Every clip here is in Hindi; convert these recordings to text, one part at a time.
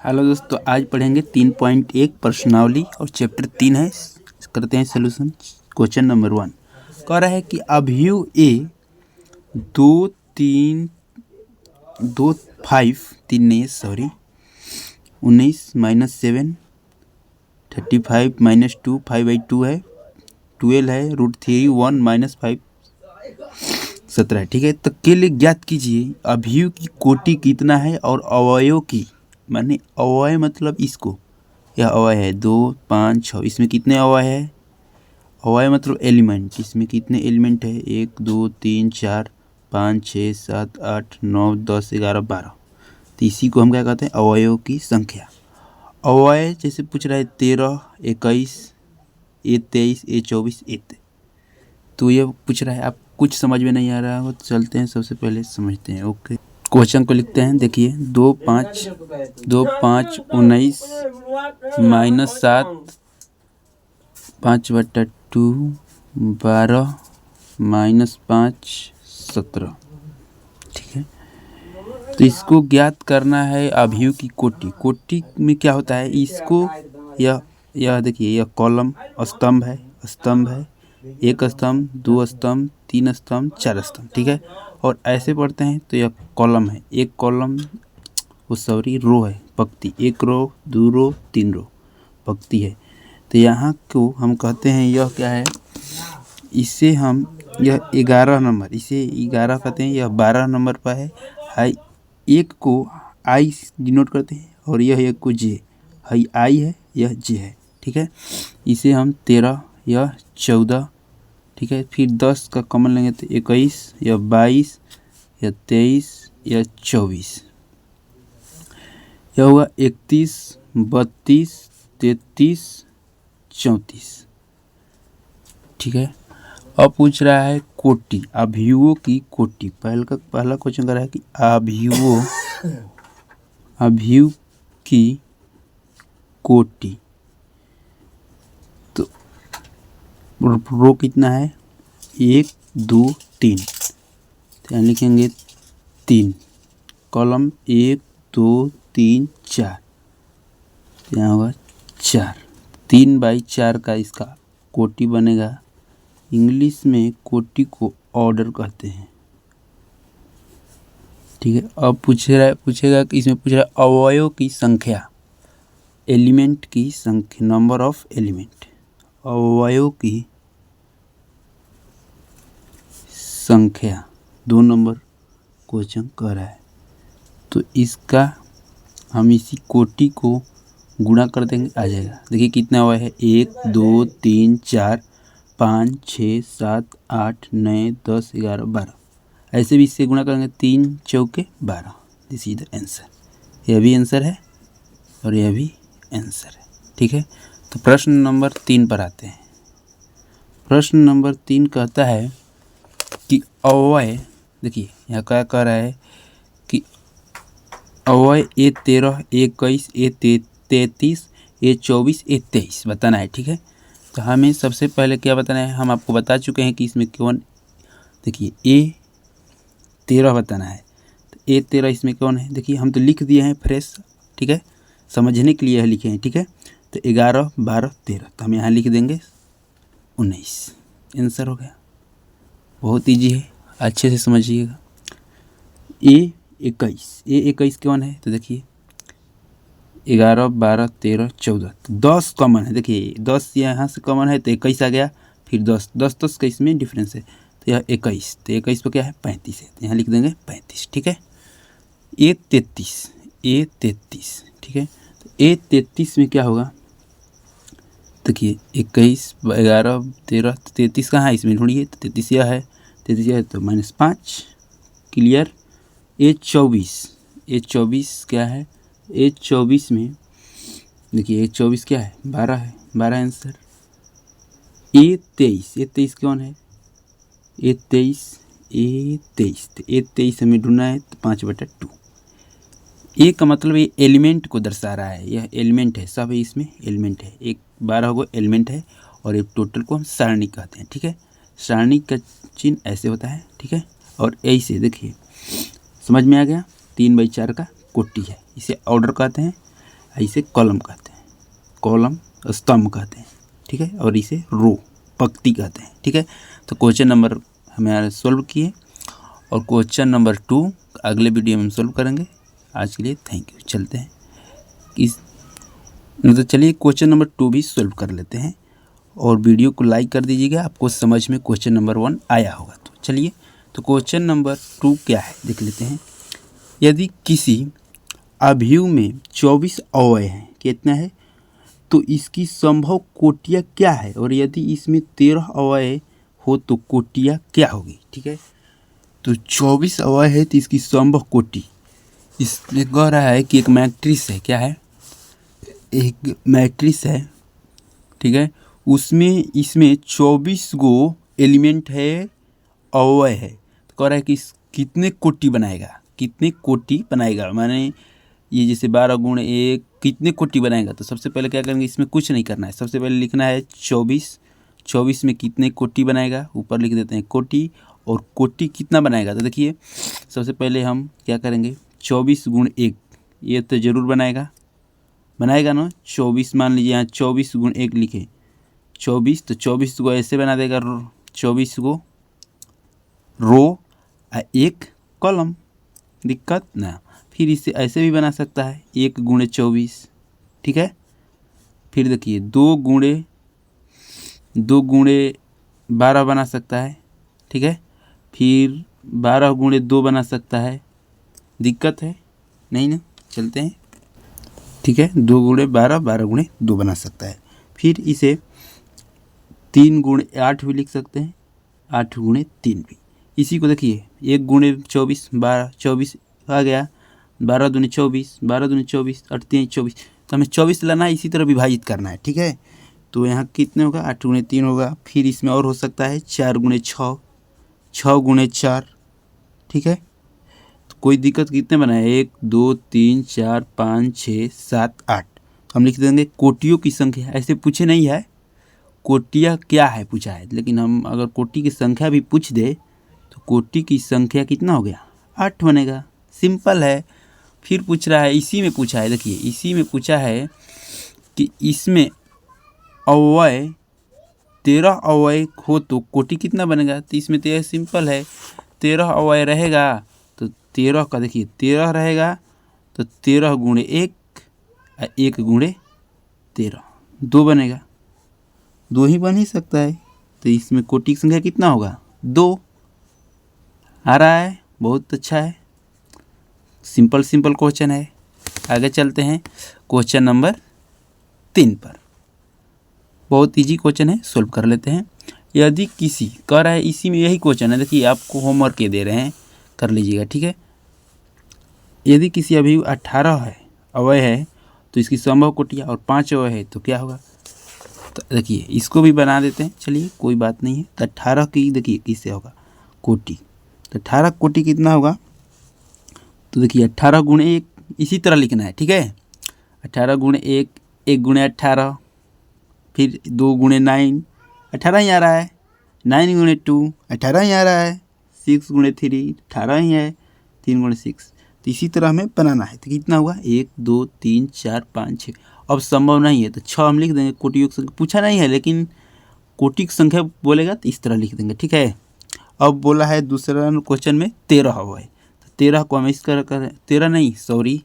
हेलो दोस्तों, आज पढ़ेंगे 3.1 प्रश्नावली और चैप्टर 3 है। करते हैं सोल्यूशन। क्वेश्चन नंबर 1 कह रहा है कि अभियु ए दो तीन दो फाइव तीन नहीं सॉरी 19 - 7 35 - 2 5/2 है 12 है √3 1 - 5 17 है। ठीक है, तो के लिए ज्ञात कीजिए अभियु की कोटि कितना है और अवयव की माने अवयव मतलब इसको यह अवयव है 2 5 6 इसमें कितने अवयव है। अवयव मतलब एलिमेंट, इसमें कितने एलिमेंट है 1 2 3 4 5 6 7 8 9 10 11 12। तो इसी को हम क्या कहते हैं अवयव की संख्या। अवयव जैसे पूछ रहा है 13 21 A23 A24 A23। तो ये पूछ रहा है, आप कुछ समझ में नहीं आ रहा हो तो चलते हैं सबसे पहले समझते हैं। ओके, क्वेश्चन को लिखते हैं। देखिए 2 5 19 -7 5/2 12 -5 17। ठीक है, तो इसको ज्ञात करना है अभियु की कोटि। कोटि में क्या होता है इसको यह देखिए यह कॉलम स्तंभ है एक स्तंभ 2 स्तंभ 3 स्तंभ 4 स्तंभ। ठीक है, और ऐसे पढ़ते हैं तो यह कॉलम है, एक कॉलम वो सॉरी रो है पंक्ति, 1 रो 2 रो 3 रो पंक्ति है। तो यहाँ को हम कहते हैं यह क्या है, इसे हम यह 11 नंबर, इसे 11 कहते हैं, यह 12 नंबर पर है। आई एक को आई डिनोट करते हैं और यह एक को जे, हाई आई है यह जे है। ठीक है, इसे हम 13 यह 14। ठीक है, फिर 10 का कॉमन लेंगे तो 21 या 22 या 23 या 24। यह हुआ 31 32 33 34। ठीक है, अब पूछ रहा है कोटि, अभियुओं की कोटि। पहला क्वेश्चन कर रहा है कि अभियु की कोटि। तो रो कितना है 1 2 3, तो यहाँ लिखेंगे 3। कॉलम 1 2 3 4, यहाँ होगा 4। 3/4 का इसका कोटि बनेगा। इंग्लिश में कोटि को ऑर्डर कहते हैं। ठीक है, अब पूछेगा कि इसमें पूछ रहा है अवयव की संख्या, एलिमेंट की संख्या, नंबर ऑफ एलिमेंट, अवयव की संख्या 2 नंबर क्वेश्चन कर रहा है। तो इसका हम इसी कोटि को गुणा कर देंगे, आ जाएगा। देखिए कितना हुआ है 1 2 3 4 5 6 7 8 9 10 11 12। ऐसे भी इससे गुणा करेंगे 3 चौके 12। This is the answer. यह भी आंसर है और यह भी आंसर है। ठीक है, तो प्रश्न नंबर 3 पर आते हैं। प्रश्न नंबर 3 कहता है कि अवयव, देखिए यहाँ क्या कह रहा है कि अवयव A13 A21 A33 A24 A23 बताना है। ठीक है, तो हमें सबसे पहले क्या बताना है, हम आपको बता चुके हैं कि इसमें कौन, देखिए A13 बताना है। तो A13 इसमें कौन है, देखिए हम तो लिख दिए हैं फ्रेश। ठीक है, समझने के लिए लिखे हैं। ठीक है, तो 11 12 13, तो हम यहाँ लिख देंगे 19। आंसर हो गया, बहुत ईजी है, अच्छे से समझिएगा। A21 कौन है, तो देखिए 11 12 13 14, तो 10 कॉमन है। देखिए 10 यहाँ से कॉमन है तो 21 आ गया, फिर 10 10 10 का इसमें डिफरेंस है, तो यह 21, तो 21 पर क्या है 35 है, तो यहाँ लिख देंगे 35। ठीक है, A33 ठीक है, तो A33 में क्या होगा, देखिए 21 11 13 33 कहाँ है इसमें ढूंढिए, तो 33 यह है, 33 यह है तो -5 क्लियर। A24 क्या है, A24 में देखिए A24 क्या है 12 है, 12 आंसर। A23 कौन है, A23 तो A23 हमें ढूंढना है, तो 5/2। ए का मतलब ये एलिमेंट को दर्शा रहा है, यह एलिमेंट है, सब इसमें एलिमेंट है। एक 12 को एलिमेंट है और एक टोटल को हम सारणी कहते हैं। ठीक है, सारणी का चिन्ह ऐसे होता है। ठीक है, और ऐसे देखिए समझ में आ गया, 3/4 का कोटि है, इसे ऑर्डर कहते हैं। इसे कॉलम कहते हैं, कॉलम स्तंभ कहते हैं, ठीक है, और इसे रो पंक्ति कहते हैं, ठीक है। तो क्वेश्चन नंबर हमें सोल्व किए और क्वेश्चन नंबर 2 अगले वीडियो में हम सोल्व करेंगे। आज के लिए थैंक यू। चलते हैं तो चलिए क्वेश्चन नंबर 2 भी सोल्व कर लेते हैं और वीडियो को लाइक कर दीजिएगा, आपको समझ में क्वेश्चन नंबर 1 आया होगा। तो चलिए तो क्वेश्चन नंबर 2 क्या है देख लेते हैं। यदि किसी अवयव में 24 अवयव हैं, कितना है, तो इसकी संभव कोटियाँ क्या है, और यदि इसमें 13 अवयव हो तो कोटियाँ क्या होगी, ठीक है। तो 24 अवयव है तो इसकी संभव कोटि, इसमें कह रहा है कि एक मैट्रिक्स है, क्या है, एक मैट्रिक्स है, ठीक है, उसमें इसमें 24 गो एलिमेंट है, अवयव है, तो कह रहा है कि कितने कोटि बनाएगा, कितने कोटि बनाएगा, माने ये जैसे 12 गुण 1 कितने कोटि बनाएगा। तो सबसे पहले क्या करेंगे, इसमें कुछ नहीं करना है, सबसे पहले लिखना है 24 में कितने कोटि बनाएगा, ऊपर लिख देते हैं कोटि, और कोटि कितना बनाएगा। तो देखिए सबसे पहले हम क्या करेंगे, 24 गुण 1 ये तो ज़रूर बनाएगा ना, 24 मान लीजिए यहाँ 24 गुण 1 लिखे 24, तो 24 को ऐसे बना देगा 24 को रो एक कॉलम, दिक्कत ना। फिर इसे ऐसे भी बना सकता है 1 गुणे 24, ठीक है। फिर देखिए 2 गुणे 12 बना सकता है, ठीक है। फिर 12 गुणे 2 बना सकता है, दिक्कत है नहीं ना, चलते हैं, ठीक है। 2 गुणे 12, 12 गुणे 2 बना सकता है। फिर इसे 3 गुणे 8 भी लिख सकते हैं, 8 गुणे 3 भी। इसी को देखिए 1 गुणे 24, 12 24 आ गया, 12 दूनी 24, 12 दूनी 24, 8 3 24, तो हमें 24 लाना है, इसी तरह विभाजित करना है, ठीक है। तो यहाँ कितने होगा, 8 गुणे 3 होगा। फिर इसमें और हो सकता है 4 गुणे 6, 6 गुणे 4, ठीक है। तो कोई दिक्कत, कितने बनाए, 1 2 3 4 5 6 7 8, हम लिख देंगे कोटियों की संख्या। ऐसे पूछे नहीं है कोटियाँ क्या है पूछा है, लेकिन हम अगर कोटि की संख्या भी पूछ दे तो कोटि की संख्या कितना हो गया, 8 बनेगा, सिंपल है। फिर पूछ रहा है, इसी में पूछा है, देखिए इसी में पूछा है कि इसमें अवयव 13 अवयव हो तो कोटि कितना बनेगा। तो इसमें तो यह सिंपल है, 13 अवयव रहेगा तो 13 का देखिए 13 रहेगा तो 13 गुणे 1 1 गुणे 13 2 बनेगा, 2 ही बन ही सकता है। तो इसमें कोटि की संख्या कितना होगा, 2 आ रहा है, बहुत अच्छा है, सिंपल क्वेश्चन है। आगे चलते हैं क्वेश्चन नंबर 3 पर, बहुत इजी क्वेश्चन है, सोल्व कर लेते हैं। यदि किसी कह रहा है, इसी में यही क्वेश्चन है, देखिए आपको होमवर्क ये दे रहे हैं, कर लीजिएगा, ठीक है। यदि किसी अवयव 18 है अवयव है तो इसकी संभव कोटियाँ, और 5 अवयव है तो क्या होगा। तो देखिए इसको भी बना देते हैं, चलिए कोई बात नहीं है। तो 18 की देखिए किससे होगा, कोटि, तो 18 कोटि कितना होगा, तो देखिए 18 गुणे 1 इसी तरह लिखना है, ठीक है। 18 गुणे 1 1 गुणे 18, फिर 2 गुणे 9 18 ही आ रहा है, 9 गुणे 2 18 ही आ रहा है, 6 गुणे 3 18 ही है, 3 गुणे 6, तो इसी तरह हमें बनाना है। तो कितना हुआ, 1 2 3 4 5 6, अब संभव नहीं है तो 6 हम लिख देंगे, कोटियों की संख्या पूछा नहीं है, लेकिन कोटि की संख्या बोलेगा तो इस तरह लिख देंगे, ठीक है। अब बोला है दूसरा क्वेश्चन में 13 अवयव है, तो 13 को हम इस तरह कर 13 नहीं सॉरी,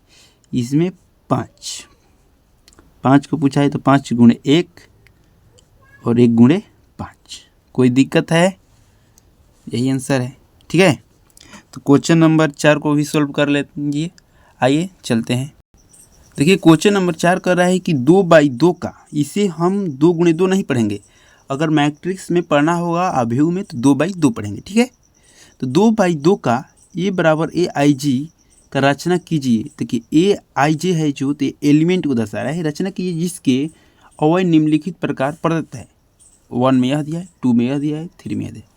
इसमें 5 को पूछा है, तो 5 गुणे 1 और 1 गुणे 5, कोई दिक्कत है, यही आंसर है, ठीक है। तो क्वेश्चन नंबर 4 को भी सॉल्व कर लीजिए, आइए चलते हैं। देखिए क्वेश्चन नंबर 4 कर रहा है कि 2/2 का, इसे हम 2 गुणे 2 नहीं पढ़ेंगे, अगर मैट्रिक्स में पढ़ना होगा अवयव में तो 2/2 पढ़ेंगे, ठीक है। तो 2/2 का ए बराबर AIG का रचना कीजिए। देखिए AIG है जो, तो एलिमेंट को दर्शा रहा है, रचना कीजिए जिसके अवयव निम्नलिखित प्रकार प्रदत्त है, 1 में यह दिया है, 2 में यह दिया है, 3 में यह दिया है।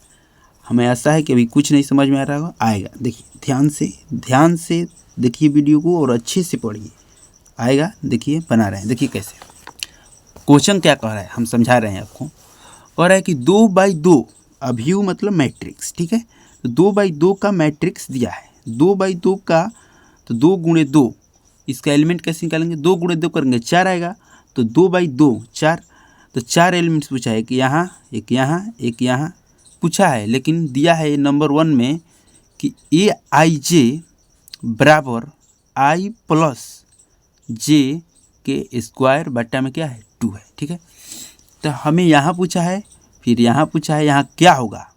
हमें ऐसा है कि अभी कुछ नहीं समझ में आ रहा होगा, आएगा, देखिए ध्यान से देखिए वीडियो को और अच्छे से पढ़िए, आएगा, देखिए बना रहे हैं। देखिए कैसे क्वेश्चन क्या कह रहा है, हम समझा रहे हैं आपको। कह रहा है कि 2/2 अवयव मतलब मैट्रिक्स, ठीक है। तो 2/2 का मैट्रिक्स दिया है, 2/2 का, तो 2 गुणे 2 इसका एलिमेंट कैसे निकालेंगे, 2 गुणे 2 करेंगे 4 आएगा, तो 2/2 4, तो 4 एलिमेंट्स पूछा है, एक यहाँ पूछा है, लेकिन दिया है नंबर 1 में कि aij बराबर i प्लस जे के स्क्वायर बट्टा में क्या है 2 है। ठीक है, तो हमें यहाँ पूछा है, फिर यहाँ पूछा है, यहाँ क्या होगा,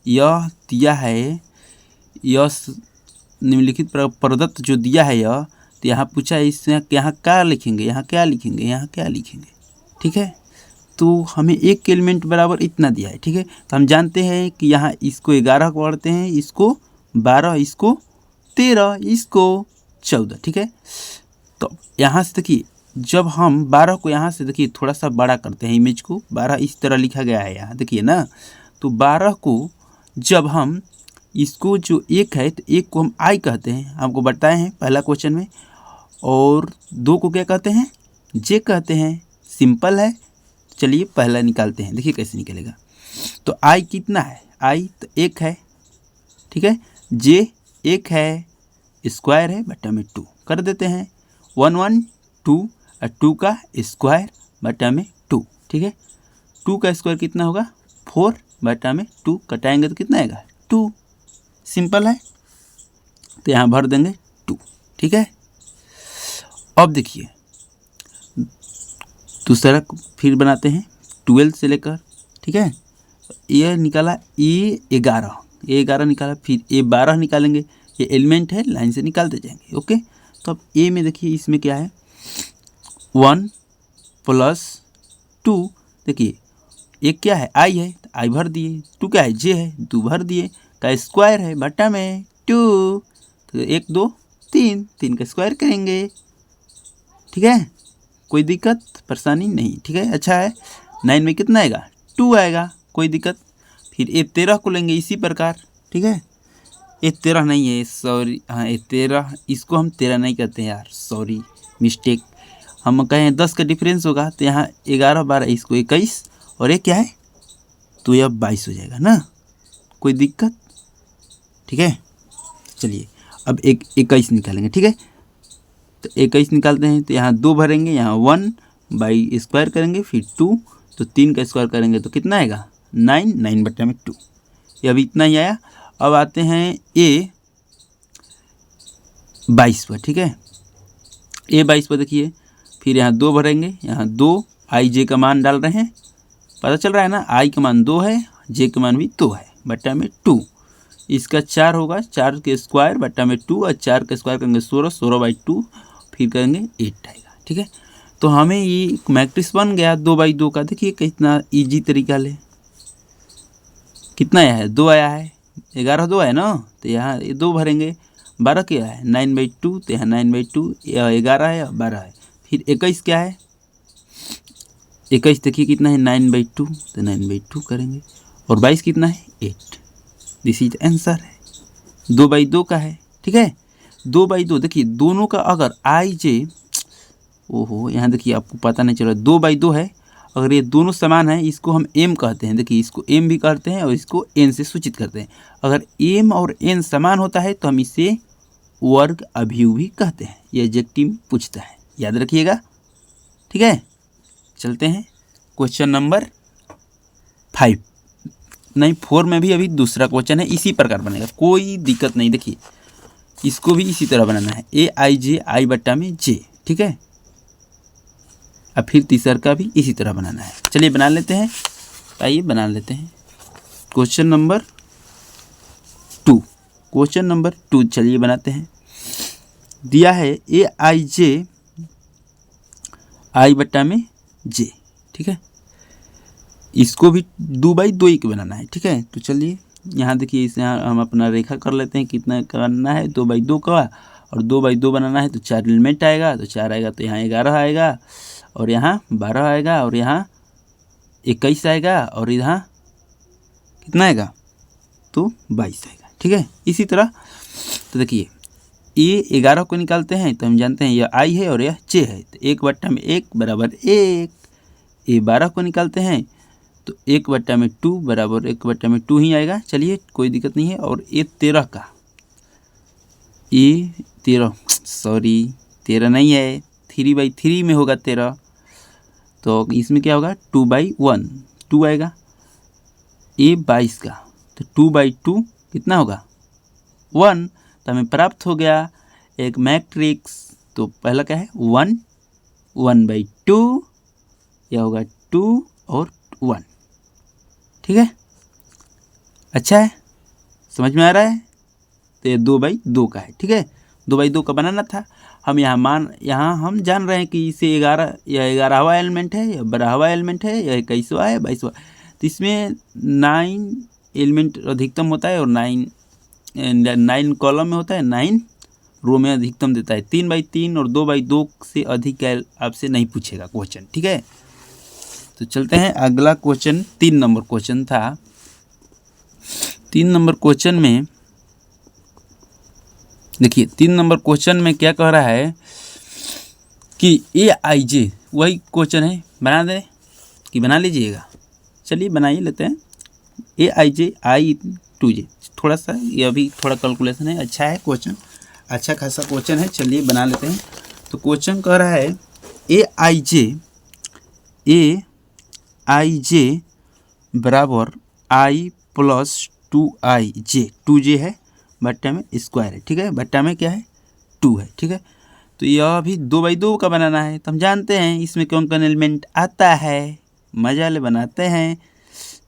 यह दिया है, यह निम्नलिखित प्रदत्त जो दिया है यह, तो यहाँ पूछा है, इसमें यहाँ क्या लिखेंगे, यहाँ क्या लिखेंगे। ठीक है, तो हमें एक एलिमेंट बराबर इतना दिया है। ठीक है, तो हम जानते हैं कि यहाँ इसको 11 को पढ़ते हैं, इसको 12, इसको 13, इसको 14। ठीक है, तो यहाँ से देखिए, जब हम 12 को यहाँ से देखिए थोड़ा सा बड़ा करते हैं, इमेज को 12 इस तरह लिखा गया है यहाँ देखिए ना, तो 12 को जब हम इसको जो 1 है, तो 1 को हम आई कहते हैं, हमको बताए हैं पहला क्वेश्चन में, और 2 को क्या कहते हैं, जे कहते हैं। सिंपल है, चलिए पहला निकालते हैं, देखिए कैसे निकलेगा। तो आई कितना है, आई तो 1 है। ठीक है, जे 1 है, स्क्वायर है बट्टा में 2 कर देते हैं, 1 1 2 और 2 का स्क्वायर बट्टा में 2। ठीक है, 2 का स्क्वायर कितना होगा 4 बट्टा में 2, कटाएंगे तो कितना आएगा 2। सिंपल है, तो यहाँ भर देंगे 2। ठीक है, अब देखिए दूसरा फिर बनाते हैं 12 से लेकर। ठीक है, ये निकाला A11 निकाला, फिर A12 निकालेंगे, ये एलिमेंट है, लाइन से निकालते जाएंगे। ओके, तो अब ए में देखिए, इसमें क्या है 1 प्लस 2, देखिए एक क्या है आई है, तो आई भर दिए, 2 क्या है जे है, 2 भर दिए, का स्क्वायर है बट्टा में 2, तो 1 2 3, 3 का स्क्वायर करेंगे। ठीक है, कोई दिक्कत परेशानी नहीं। ठीक है, अच्छा है। 9 में कितना आएगा 2 आएगा, कोई दिक्कत। फिर A13 को लेंगे इसी प्रकार। ठीक है, A13 नहीं है, सॉरी, हाँ A13, इसको हम 13 नहीं कहते हैं यार, सॉरी मिस्टेक, हम कहें 10 का डिफरेंस होगा, तो यहाँ 11 12, इसको 21, और ये क्या है, तो यह 22 हो जाएगा ना, कोई दिक्कत। ठीक है, चलिए अब 21 निकालेंगे। ठीक है, तो 21 निकालते हैं, तो यहाँ 2 भरेंगे, यहाँ 1 बाई स्क्वायर करेंगे, फिर 2, तो 3 का स्क्वायर करेंगे तो कितना आएगा 9, 9 बट्टा में 2, ये अभी इतना ही आया। अब आते हैं A22 पर। ठीक है, A22 पर देखिए, फिर यहाँ 2 भरेंगे, यहाँ 2 आई जे का मान डाल रहे हैं, पता चल रहा है ना, आई का मान 2 है, जे का मान भी 2 है, बट्टा में 2, इसका 4 होगा, 4 के स्क्वायर बट्टा में 2, और 4 का स्क्वायर करेंगे 16, 16/2, फिर करेंगे 8 आएगा। ठीक है, तो हमें ये मैट्रिक्स बन गया 2/2 का। देखिए कितना ईजी तरीका ले, कितना आया है 2 आया है, 11 2 है ना, तो यहाँ 2 भरेंगे, 12 क्या है 9/2, तो यहाँ 9/2, 11 है 12 है, फिर 21 क्या है 21, देखिए कितना है 9/2, तो 9/2 करेंगे, और 22 कितना है 8, दिस इज आंसर है, 2/2 का है। ठीक है, 2/2, देखिए दोनों का अगर आई जे, ओहो यहाँ देखिए आपको पता नहीं चल रहा, 2/2 है, अगर ये दोनों समान है, इसको हम m कहते हैं, देखिए इसको m भी कहते हैं और इसको n से सूचित करते हैं। अगर m और n समान होता है तो हम इसे वर्ग अभिव्यक्ति भी कहते हैं, ये एडजेक्टिव पूछता है, याद रखिएगा। ठीक है, चलते हैं क्वेश्चन नंबर 5, नहीं 4 में भी अभी दूसरा क्वेश्चन है, इसी प्रकार बनेगा, कोई दिक्कत नहीं। देखिए इसको भी इसी तरह बनाना है, Aij आई बट्टा में j। ठीक है, अब फिर तीसरा का भी इसी तरह बनाना है, चलिए बना लेते हैं, आइए बना लेते हैं क्वेश्चन नंबर 2। क्वेश्चन नंबर 2 चलिए बनाते हैं। दिया है Aij आई बट्टा में j। ठीक है, इसको भी 2/2 ही बनाना है। ठीक है, तो चलिए यहाँ देखिए, इसे हम अपना रेखा कर लेते हैं, कितना करना है 2/2 का, और 2/2 बनाना है तो 4 एलिमेंट आएगा, तो 4 आएगा तो यहाँ 11 आएगा, और यहाँ 12 आएगा, और यहाँ 21 आएगा, और यहाँ कितना आएगा तो 22 आएगा। ठीक है, इसी तरह तो देखिए A11 को निकालते हैं, तो हम जानते हैं यह आई है और यह j है, तो 1 बट्टा में 1 बराबर 1। A12 को निकालते हैं तो 1 बट्टा में 2 बराबर 1 बट्टा में 2 ही आएगा, चलिए कोई दिक्कत नहीं है। और A13 का, A13 सॉरी 13 नहीं है, 3/3 में होगा 13, तो इसमें क्या होगा 2/1, 2 आएगा। ये 22 का, तो 2/2 कितना होगा 1, तो हमें प्राप्त हो गया एक मैट्रिक्स। तो पहला क्या है 1, 1/2, यह होगा 2 और 1। ठीक है, अच्छा है, समझ में आ रहा है। तो ये 2/2 का है। ठीक है, 2/2 का बनाना था। हम यहाँ हम जान रहे हैं कि इसे 11, यह 11वां एलिमेंट है, यह 12वां एलिमेंट है, यह 21वां है, 22वां। तो इसमें 9 एलिमेंट अधिकतम होता है और 9 कॉलम में होता है, 9 रो में अधिकतम देता है। 3/3 और 2/2 से अधिक आपसे नहीं पूछेगा क्वेश्चन। ठीक है, तो चलते हैं अगला क्वेश्चन। 3 नंबर क्वेश्चन था। 3 नंबर क्वेश्चन में देखिए, 3 नंबर क्वेश्चन में क्या कह रहा है कि AIJ, वही क्वेश्चन है, बना दें कि बना लीजिएगा। चलिए बना ही लेते हैं। AIJ I2J, थोड़ा सा ये अभी थोड़ा कैलकुलेशन है। अच्छा है क्वेश्चन, अच्छा खासा क्वेश्चन है, चलिए बना लेते हैं। तो क्वेश्चन कह रहा है AIJ बराबर I + 2IJ, 2J है, बट्टा में स्क्वायर है। ठीक है, बट्टा में क्या है 2 है। ठीक है, तो यह भी 2/2 का बनाना है। तो हम जानते हैं इसमें कौन कौन एलिमेंट आता है, मजा ले बनाते हैं।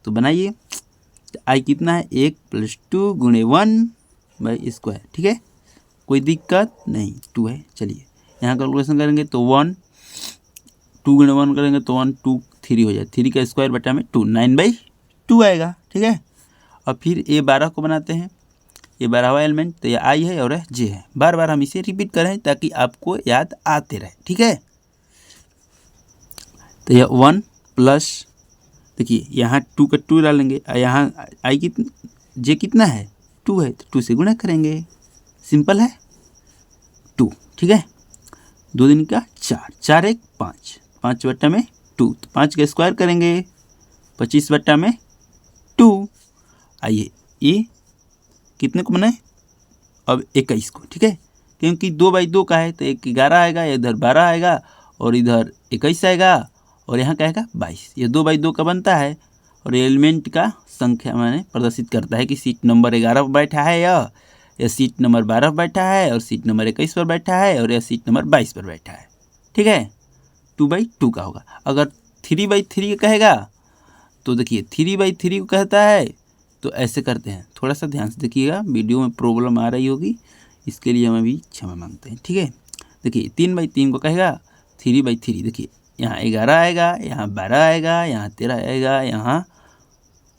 तो बनाइए। आई कितना है 1 + 2 × 1/²। ठीक है, कोई दिक्कत नहीं, 2 है। चलिए यहाँ कैलकुलेशन करेंगे तो 1, 2 × 1 करेंगे तो 1, 2, 3 हो जाए, 3 का स्क्वायर बटा में 2, 9/2 आएगा। ठीक है, और फिर A12 को बनाते हैं। ये 12वां एलिमेंट, तो ये I है और J है। बार बार हम इसे रिपीट करें ताकि आपको याद आते रहे। ठीक है, तो यह 1 प्लस, देखिए यहाँ 2 का 2 डालेंगे, यहाँ J कितना है 2 है, तो 2 से गुणा करेंगे, सिंपल है 2। ठीक है, 2 दिन का 4, 4 1 5, 5 बट्टा में 2, तो 5 का स्क्वायर करेंगे, 25 बट्टा में 2। आइए ये कितने को बनाए अब 21 को। ठीक है, क्योंकि 2/2 का है तो 11 आएगा, इधर 12 आएगा और इधर 21 आएगा और यहाँ क्या आएगा 22। ये 2/2 का बनता है और एलिमेंट का संख्या मैंने प्रदर्शित करता है कि सीट नंबर 11 पर बैठा है या सीट नंबर 12 पर बैठा है और सीट नंबर 21 पर बैठा है और यह सीट नंबर 22 पर बैठा है। ठीक है, 2/2 का होगा। अगर 3/3 कहेगा तो देखिए 3/3 को कहता है तो ऐसे करते हैं, थोड़ा सा ध्यान से देखिएगा, वीडियो में प्रॉब्लम आ रही होगी, इसके लिए हम अभी क्षमा मांगते हैं। ठीक है, देखिए 3/3 को कहेगा 3/3, देखिए यहाँ 11 आएगा, यहाँ 12 आएगा, यहाँ 13 आएगा, यहाँ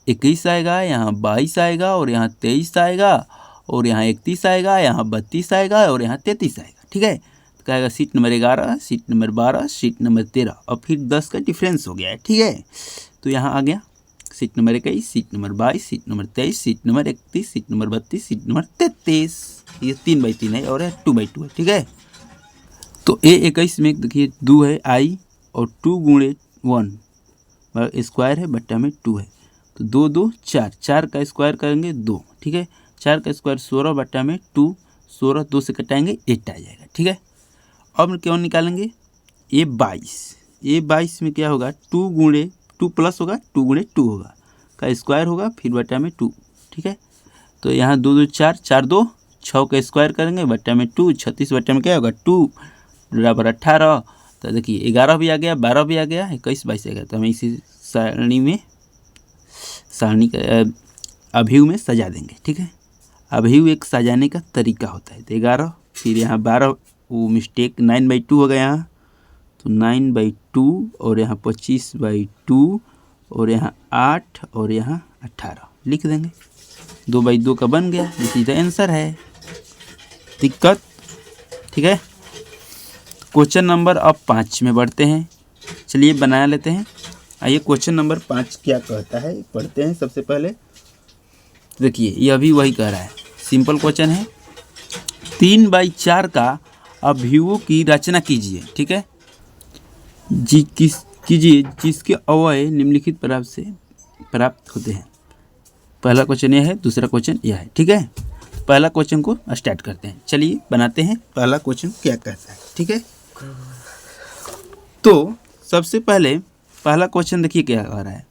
21 आएगा, यहाँ 22 आएगा और यहाँ 23 आएगा और यहाँ 31 आएगा, यहाँ 32 आएगा और यहाँ 33 आएगा। ठीक है, तो कहेगा seat number 11, seat number 12, seat number 13 और फिर 10 का डिफरेंस हो गया है। ठीक है, तो यहाँ आ गया seat number 21, seat number 22, seat number 23, seat number 31, seat number 32, seat number 33। ये 3/3 है और 2/2 है। ठीक है, तो A21 में देखिए 2 है I और 2 × 1 स्क्वायर है, बट्टा में 2 है, तो 2 2 4, 4 का स्क्वायर करेंगे 2। ठीक है, 4 का स्क्वायर 16 बट्टा में 2, 16 2 से कटाएंगे 8 आ जाएगा। ठीक है, अब क्यों निकालेंगे A22 में क्या होगा 2 प्लस होगा 2 × 2 होगा, का स्क्वायर होगा फिर बट्टा में 2। ठीक है, तो यहाँ 2 2 4, 4 2 6 का स्क्वायर करेंगे बट्टा में 2, 36 बट्टा में क्या होगा 2 बराबर 18। तो देखिए 11 भी आ गया, 12 भी आ गया, 21 22 आ गया। तो हमें इसी सारणी का अभिव्यक्ति में सजा देंगे। ठीक है, अभिव्यक्ति एक सजाने का तरीका होता है। तो 11 फिर यहाँ 12, वो मिस्टेक 9/2 हो गया यहाँ, तो 9/2 और यहाँ 25/2 और यहाँ 8 और यहाँ 18 लिख देंगे, 2/2 का बन गया। ये सीधा आंसर है, दिक्कत। ठीक है, क्वेश्चन नंबर अब 5 में बढ़ते हैं। चलिए बना लेते हैं। आइए क्वेश्चन नंबर 5 क्या कहता है पढ़ते हैं। सबसे पहले देखिए यह भी वही कह रहा है, सिंपल क्वेश्चन है। 3/4 का अभिव्यक्ति की रचना कीजिए। ठीक है, कीजिए जिसके अवयव निम्नलिखित प्रकार से प्राप्त होते हैं। पहला क्वेश्चन यह है, दूसरा क्वेश्चन यह है। ठीक है, पहला क्वेश्चन को स्टार्ट करते हैं। चलिए बनाते हैं पहला क्वेश्चन क्या कहता है। ठीक है, तो सबसे पहले पहला क्वेश्चन देखिए क्या आ रहा है।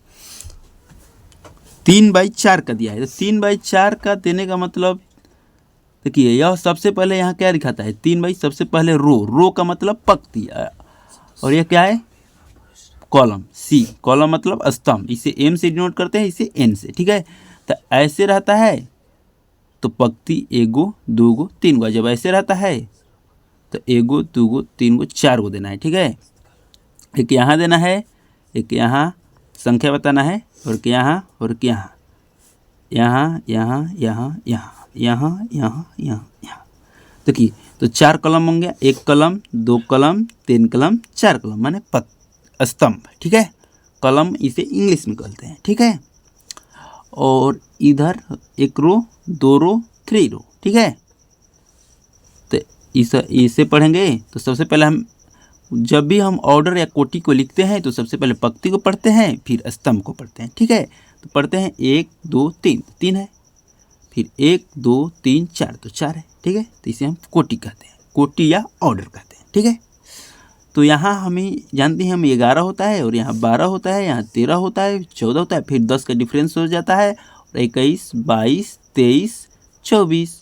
3/4 का दिया है, तो 3/4 का देने का मतलब देखिए यह सबसे पहले यहाँ क्या दिखाता है, 3 सबसे पहले रो का मतलब पंक्ति, और यह क्या है कॉलम, सी कॉलम मतलब स्तंभ, इसे एम से डिनोट करते हैं, इसे एन से। ठीक है, तो ऐसे रहता है तो पंक्ति एगो दूगो तीन गो, जब ऐसे रहता है तो एगो दूगो तीन गो चार गो देना है। ठीक है, एक यहाँ देना है, एक यहाँ संख्या बताना है, और एक यहाँ और एक यहाँ, यहाँ यहाँ यहाँ यहाँ यहाँ यहाँ यहाँ यहाँ। देखिए तो 4 कलम होंगे, 1 कलम 2 कलम 3 कलम 4 कलम माने स्तंभ। ठीक है, कलम इसे इंग्लिश में कहते हैं। ठीक है, और इधर 1 रो 2 रो 3 रो। ठीक है, तो इसे पढ़ेंगे तो सबसे पहले हम जब भी हम ऑर्डर या कोटि को लिखते हैं तो सबसे पहले पंक्ति को पढ़ते हैं, फिर स्तंभ को पढ़ते हैं। ठीक है, तो पढ़ते हैं 1 2 3 3 है, फिर 1 2 3 4 तो 4 है। ठीक है, तो इसे हम कोटि कहते हैं, कोटि या ऑर्डर कहते हैं। ठीक है, तो यहाँ हमें जानते हैं हम 11 होता है, और यहाँ 12 होता है, यहाँ 13 होता है, 14 होता है, फिर 10 का डिफरेंस हो जाता है, और 21 22 23 24,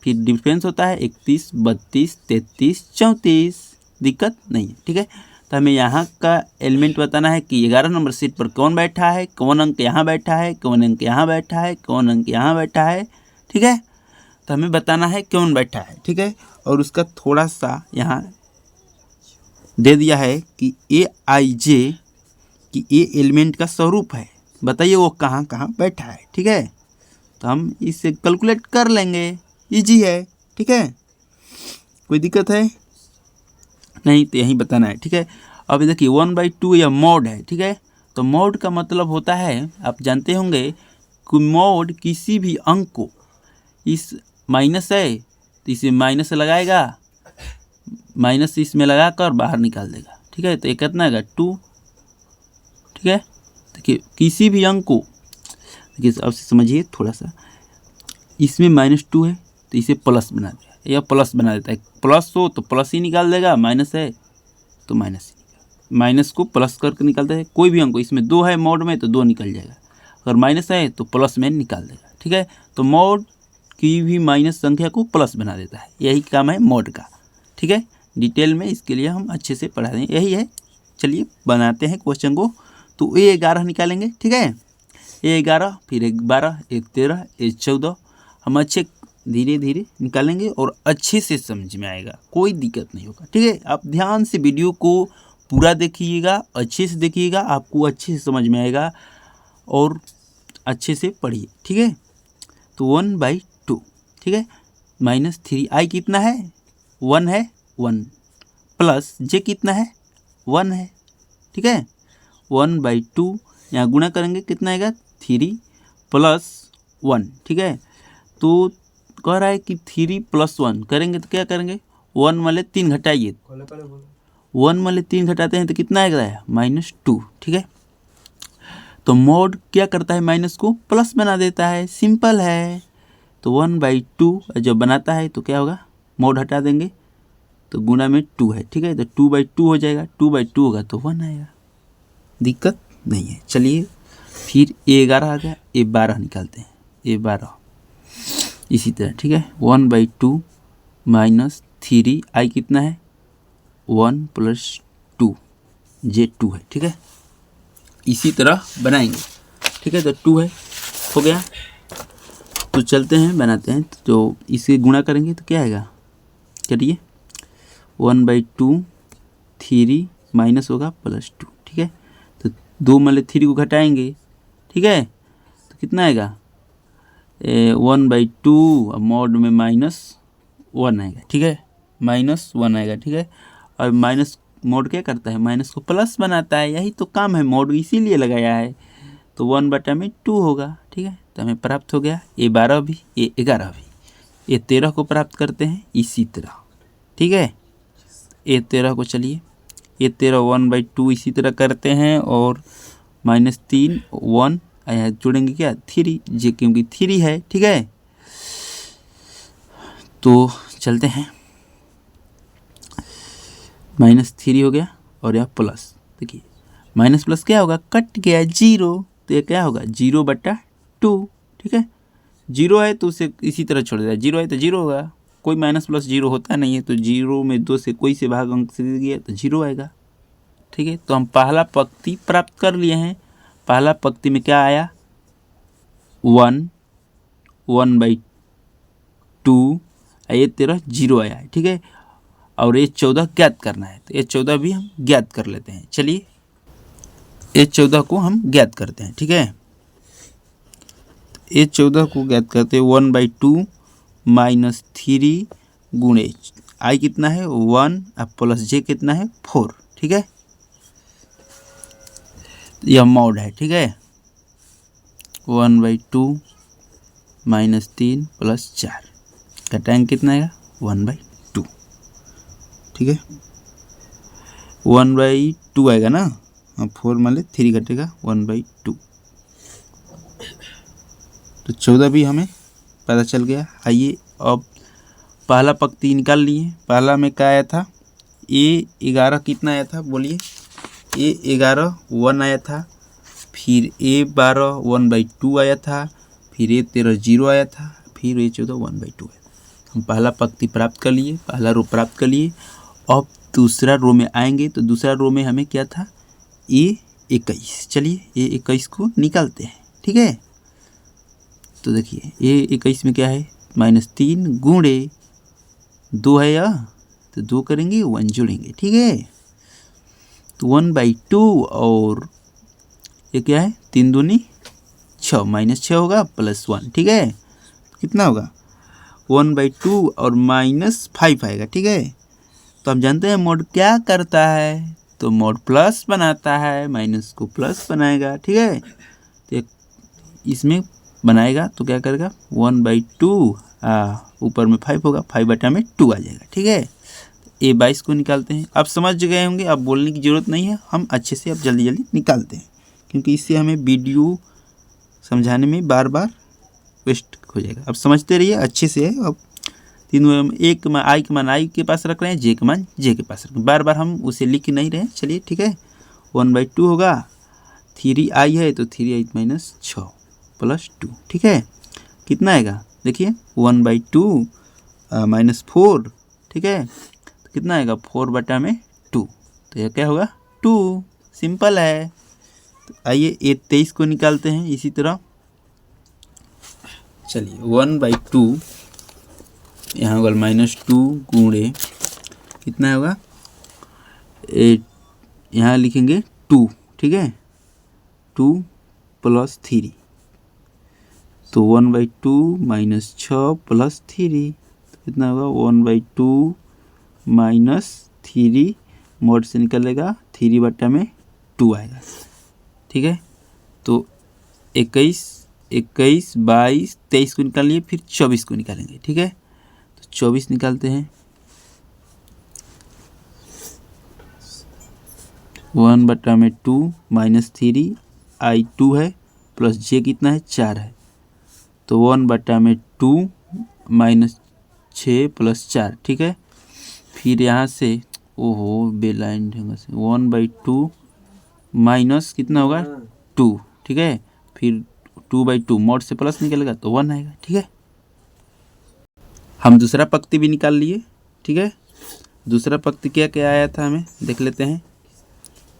फिर डिफरेंस होता है 31 32 33 34। दिक्कत नहीं है। ठीक है, तो हमें यहाँ का एलिमेंट बताना है कि 11 नंबर सीट पर कौन बैठा है, कौन अंक यहाँ बैठा है, कौन अंक यहाँ बैठा है, कौन अंक यहाँ बैठा है। ठीक है, तो हमें बताना है कौन बैठा है। ठीक है, और उसका थोड़ा सा यहाँ दे दिया है कि AIJ कि ए एलिमेंट का स्वरूप है, बताइए वो कहाँ कहाँ बैठा है। ठीक है, तो हम इसे कैलकुलेट कर लेंगे, इजी है। ठीक है, कोई दिक्कत है नहीं, तो यही बताना है। ठीक है, अब देखिए 1/2 यह मॉड है। ठीक है, तो मॉड का मतलब होता है, आप जानते होंगे कि मॉड किसी भी अंक को, इस माइनस है तो इसे माइनस लगाएगा, माइनस इसमें लगा कर बाहर निकाल देगा। ठीक है, तो ये कितना आएगा 2। ठीक है, देखिए किसी भी अंक को, देखिए अब से समझिए थोड़ा सा, इसमें -2 है तो इसे प्लस बना देगा, या प्लस बना देता है, प्लस हो तो प्लस ही निकाल देगा, माइनस है तो माइनस ही निकाल, माइनस को प्लस करके निकालता है। कोई भी अंक, इसमें 2 है मॉड में तो 2 निकल जाएगा, अगर माइनस है तो प्लस में निकाल देगा। ठीक है, तो मॉड की भी माइनस संख्या को प्लस बना देता है, यही काम है मॉड का। ठीक है, डिटेल में इसके लिए हम अच्छे से पढ़ा देंगे, यही है। चलिए बनाते हैं क्वेश्चन को। तो ये 11 निकालेंगे। ठीक है, ये 11, फिर 12 1 13 1 14, हम अच्छे धीरे धीरे निकालेंगे और अच्छे से समझ में आएगा, कोई दिक्कत नहीं होगा। ठीक है, आप ध्यान से वीडियो को पूरा देखिएगा, अच्छे से देखिएगा, आपको अच्छे से समझ में आएगा, और अच्छे से पढ़िए। ठीक है, तो 1/2। ठीक है, -3 i कितना है 1 है, 1 प्लस j कितना है 1 है। ठीक है, 1/2 यहाँ गुणा करेंगे कितना आएगा 3 + 1। ठीक है, तो कह रहा है कि 3 + 1 करेंगे तो क्या करेंगे, 1 वाले 3 घटाइए, 1 वाले 3 घटाते हैं तो कितना आएगा -2। ठीक है, तो मॉड क्या करता है, माइनस को प्लस बना देता है, सिंपल है। तो 1/2 जब बनाता है तो क्या होगा, मॉड हटा देंगे तो गुणा में 2 है। ठीक है, तो 2/2 हो जाएगा, 2/2 होगा तो 1 आएगा, दिक्कत नहीं है। चलिए फिर A11 आ गया, A12 निकालते हैं, A12 इसी तरह। ठीक है, 1/2 -3 i कितना है 1 + 2 j 2 है। ठीक है, इसी तरह बनाएंगे। ठीक है, तो 2 है, हो गया। तो चलते हैं बनाते हैं, तो इसे गुणा करेंगे तो क्या आएगा, करिए 1/2 3 माइनस होगा +2। ठीक है, तो 2 में 3 को घटाएंगे। ठीक है, तो कितना आएगा 1/2, मॉड में -1 आएगा। ठीक है, -1 आएगा। ठीक है, और माइनस मॉड क्या करता है, माइनस को प्लस बनाता है, यही तो काम है, मॉड इसीलिए लगाया है। तो 1/2 होगा। ठीक है, तो हमें प्राप्त हो गया A12 भी, A11 भी। A13 को प्राप्त करते हैं इसी तरह। ठीक है, A13 को चलिए, A13 1/2 इसी तरह करते हैं, और -3 1 जोड़ेंगे क्या 3 जे, क्योंकि 3 है। ठीक है, तो चलते हैं, -3 हो गया और यह प्लस, देखिए माइनस प्लस क्या होगा, कट गया 0, तो ये क्या होगा 0/2, ठीक है। 0 है तो उसे इसी तरह छोड़ दिया, 0 है तो 0 होगा, कोई माइनस प्लस 0 होता नहीं है, तो 0 में 2 से कोई से भाग अंक से गया तो 0 आएगा, ठीक है। तो हम पहला पंक्ति प्राप्त कर लिए हैं। पहला पंक्ति में क्या आया 1, 1/2, ये तेरा 0 आया है, ठीक है। और ये 14 ज्ञात करना है, तो ये 14 भी हम ज्ञात कर लेते हैं। चलिए ये 14 को हम ज्ञात करते हैं, ठीक है। ये 14 को ज्ञात करते हैं, 1/2 -3 गुणे आई कितना है 1 प्लस जे कितना है 4, ठीक है। यह मॉड है, ठीक है। 1/2 -3 + 4 का टाइम कितना आएगा 1/2, ठीक है। 1/2 आएगा ना, 4 मान ले 3 घटेगा 1/2, तो 14 भी हमें पता चल गया। आइए अब पहला पंक्ति निकाल लिए। पहला में क्या आया था, A11 कितना आया था बोलिए, A11 1 आया था, फिर A12 1/2 आया था, फिर A13 0 आया था, फिर A14 1/2 आया था। हम पहला पंक्ति प्राप्त कर लिए, पहला रो प्राप्त कर लिए। अब दूसरा रो में आएंगे तो दूसरा रो में हमें क्या था A21, चलिए A21 को निकालते हैं, ठीक है। तो देखिए A21 में क्या है -3 गुणे 2 है या, तो 2 करेंगे 1 जोड़ेंगे, ठीक है। तो 1/2 और ये क्या है 3 दूनी 6, -6 होगा +1, ठीक है। कितना होगा 1/2 और -5 आएगा, ठीक है। तो हम जानते हैं मोड क्या करता है, तो मोड प्लस बनाता है, माइनस को प्लस बनाएगा, ठीक है। तो इसमें बनाएगा तो क्या करेगा 1/2 ऊपर में 5 होगा, 5/2 आ जाएगा, ठीक है। A22 को निकालते हैं। आप समझ गए होंगे, अब बोलने की ज़रूरत नहीं है, हम अच्छे से अब जल्दी जल्दी निकालते हैं, क्योंकि इससे हमें वीडियो समझाने में बार बार वेस्ट हो जाएगा। अब समझते रहिए अच्छे से। अब तीनों एक मान आई के मान आई के पास रख रहे हैं, जे के मान जे के पास रख रहे हैं, बार बार हम उसे लिख नहीं रहे हैं। चलिए ठीक है, 1/2 होगा, 3i है तो 3i - 6 + 2, ठीक है। कितना आएगा देखिए 1/2 -4, ठीक है। तो कितना आएगा 4/2, तो यह क्या होगा 2, सिंपल है। तो आइए A23 को निकालते हैं इसी तरह। चलिए 1/2 यहाँ होगा -2 गुणे कितना होगा यहाँ लिखेंगे 2, ठीक है, 2 + 3, तो 1/2 -6 + 3, तो कितना होगा 1/2 -3 मोड से निकलेगा 3/2 आएगा, ठीक है। तो 21, 22, 23 को निकाल लिए, फिर 24 को निकालेंगे, ठीक है। तो 24 निकालते हैं, 1/2 -3 i 2 है प्लस जे कितना है 4 है, तो 1/2 -6 + 4, ठीक है। फिर यहाँ से ओहो बेलाइन ढंग से 1/2 माइनस कितना होगा 2, ठीक है। फिर 2/2 मोड से प्लस निकलेगा तो 1 आएगा, ठीक है। हम दूसरा पंक्ति भी निकाल लिए, ठीक है। दूसरा पंक्ति क्या क्या आया था हमें देख लेते हैं,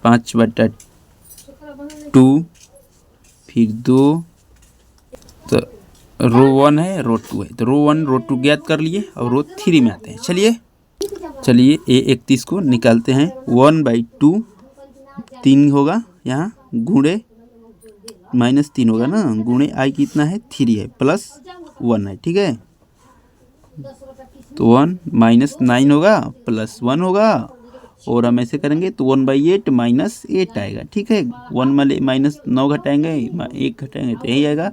5/2, फिर 2, तो रो 1 है रो 2 है, तो रो 1 रो 2 ज्ञात कर लिए और रो 3 में आते हैं। चलिए A31 को निकालते हैं, 1/2 3 होगा यहाँ गुणे -3 होगा ना, गुणे आई कितना है 3 है प्लस 1 है, ठीक है। तो 1 -9 होगा प्लस 1 होगा, और हम ऐसे करेंगे तो 1/8 -8 आएगा, ठीक है। 1 में -9 घटाएंगे 1 घटाएंगे तो यही आएगा,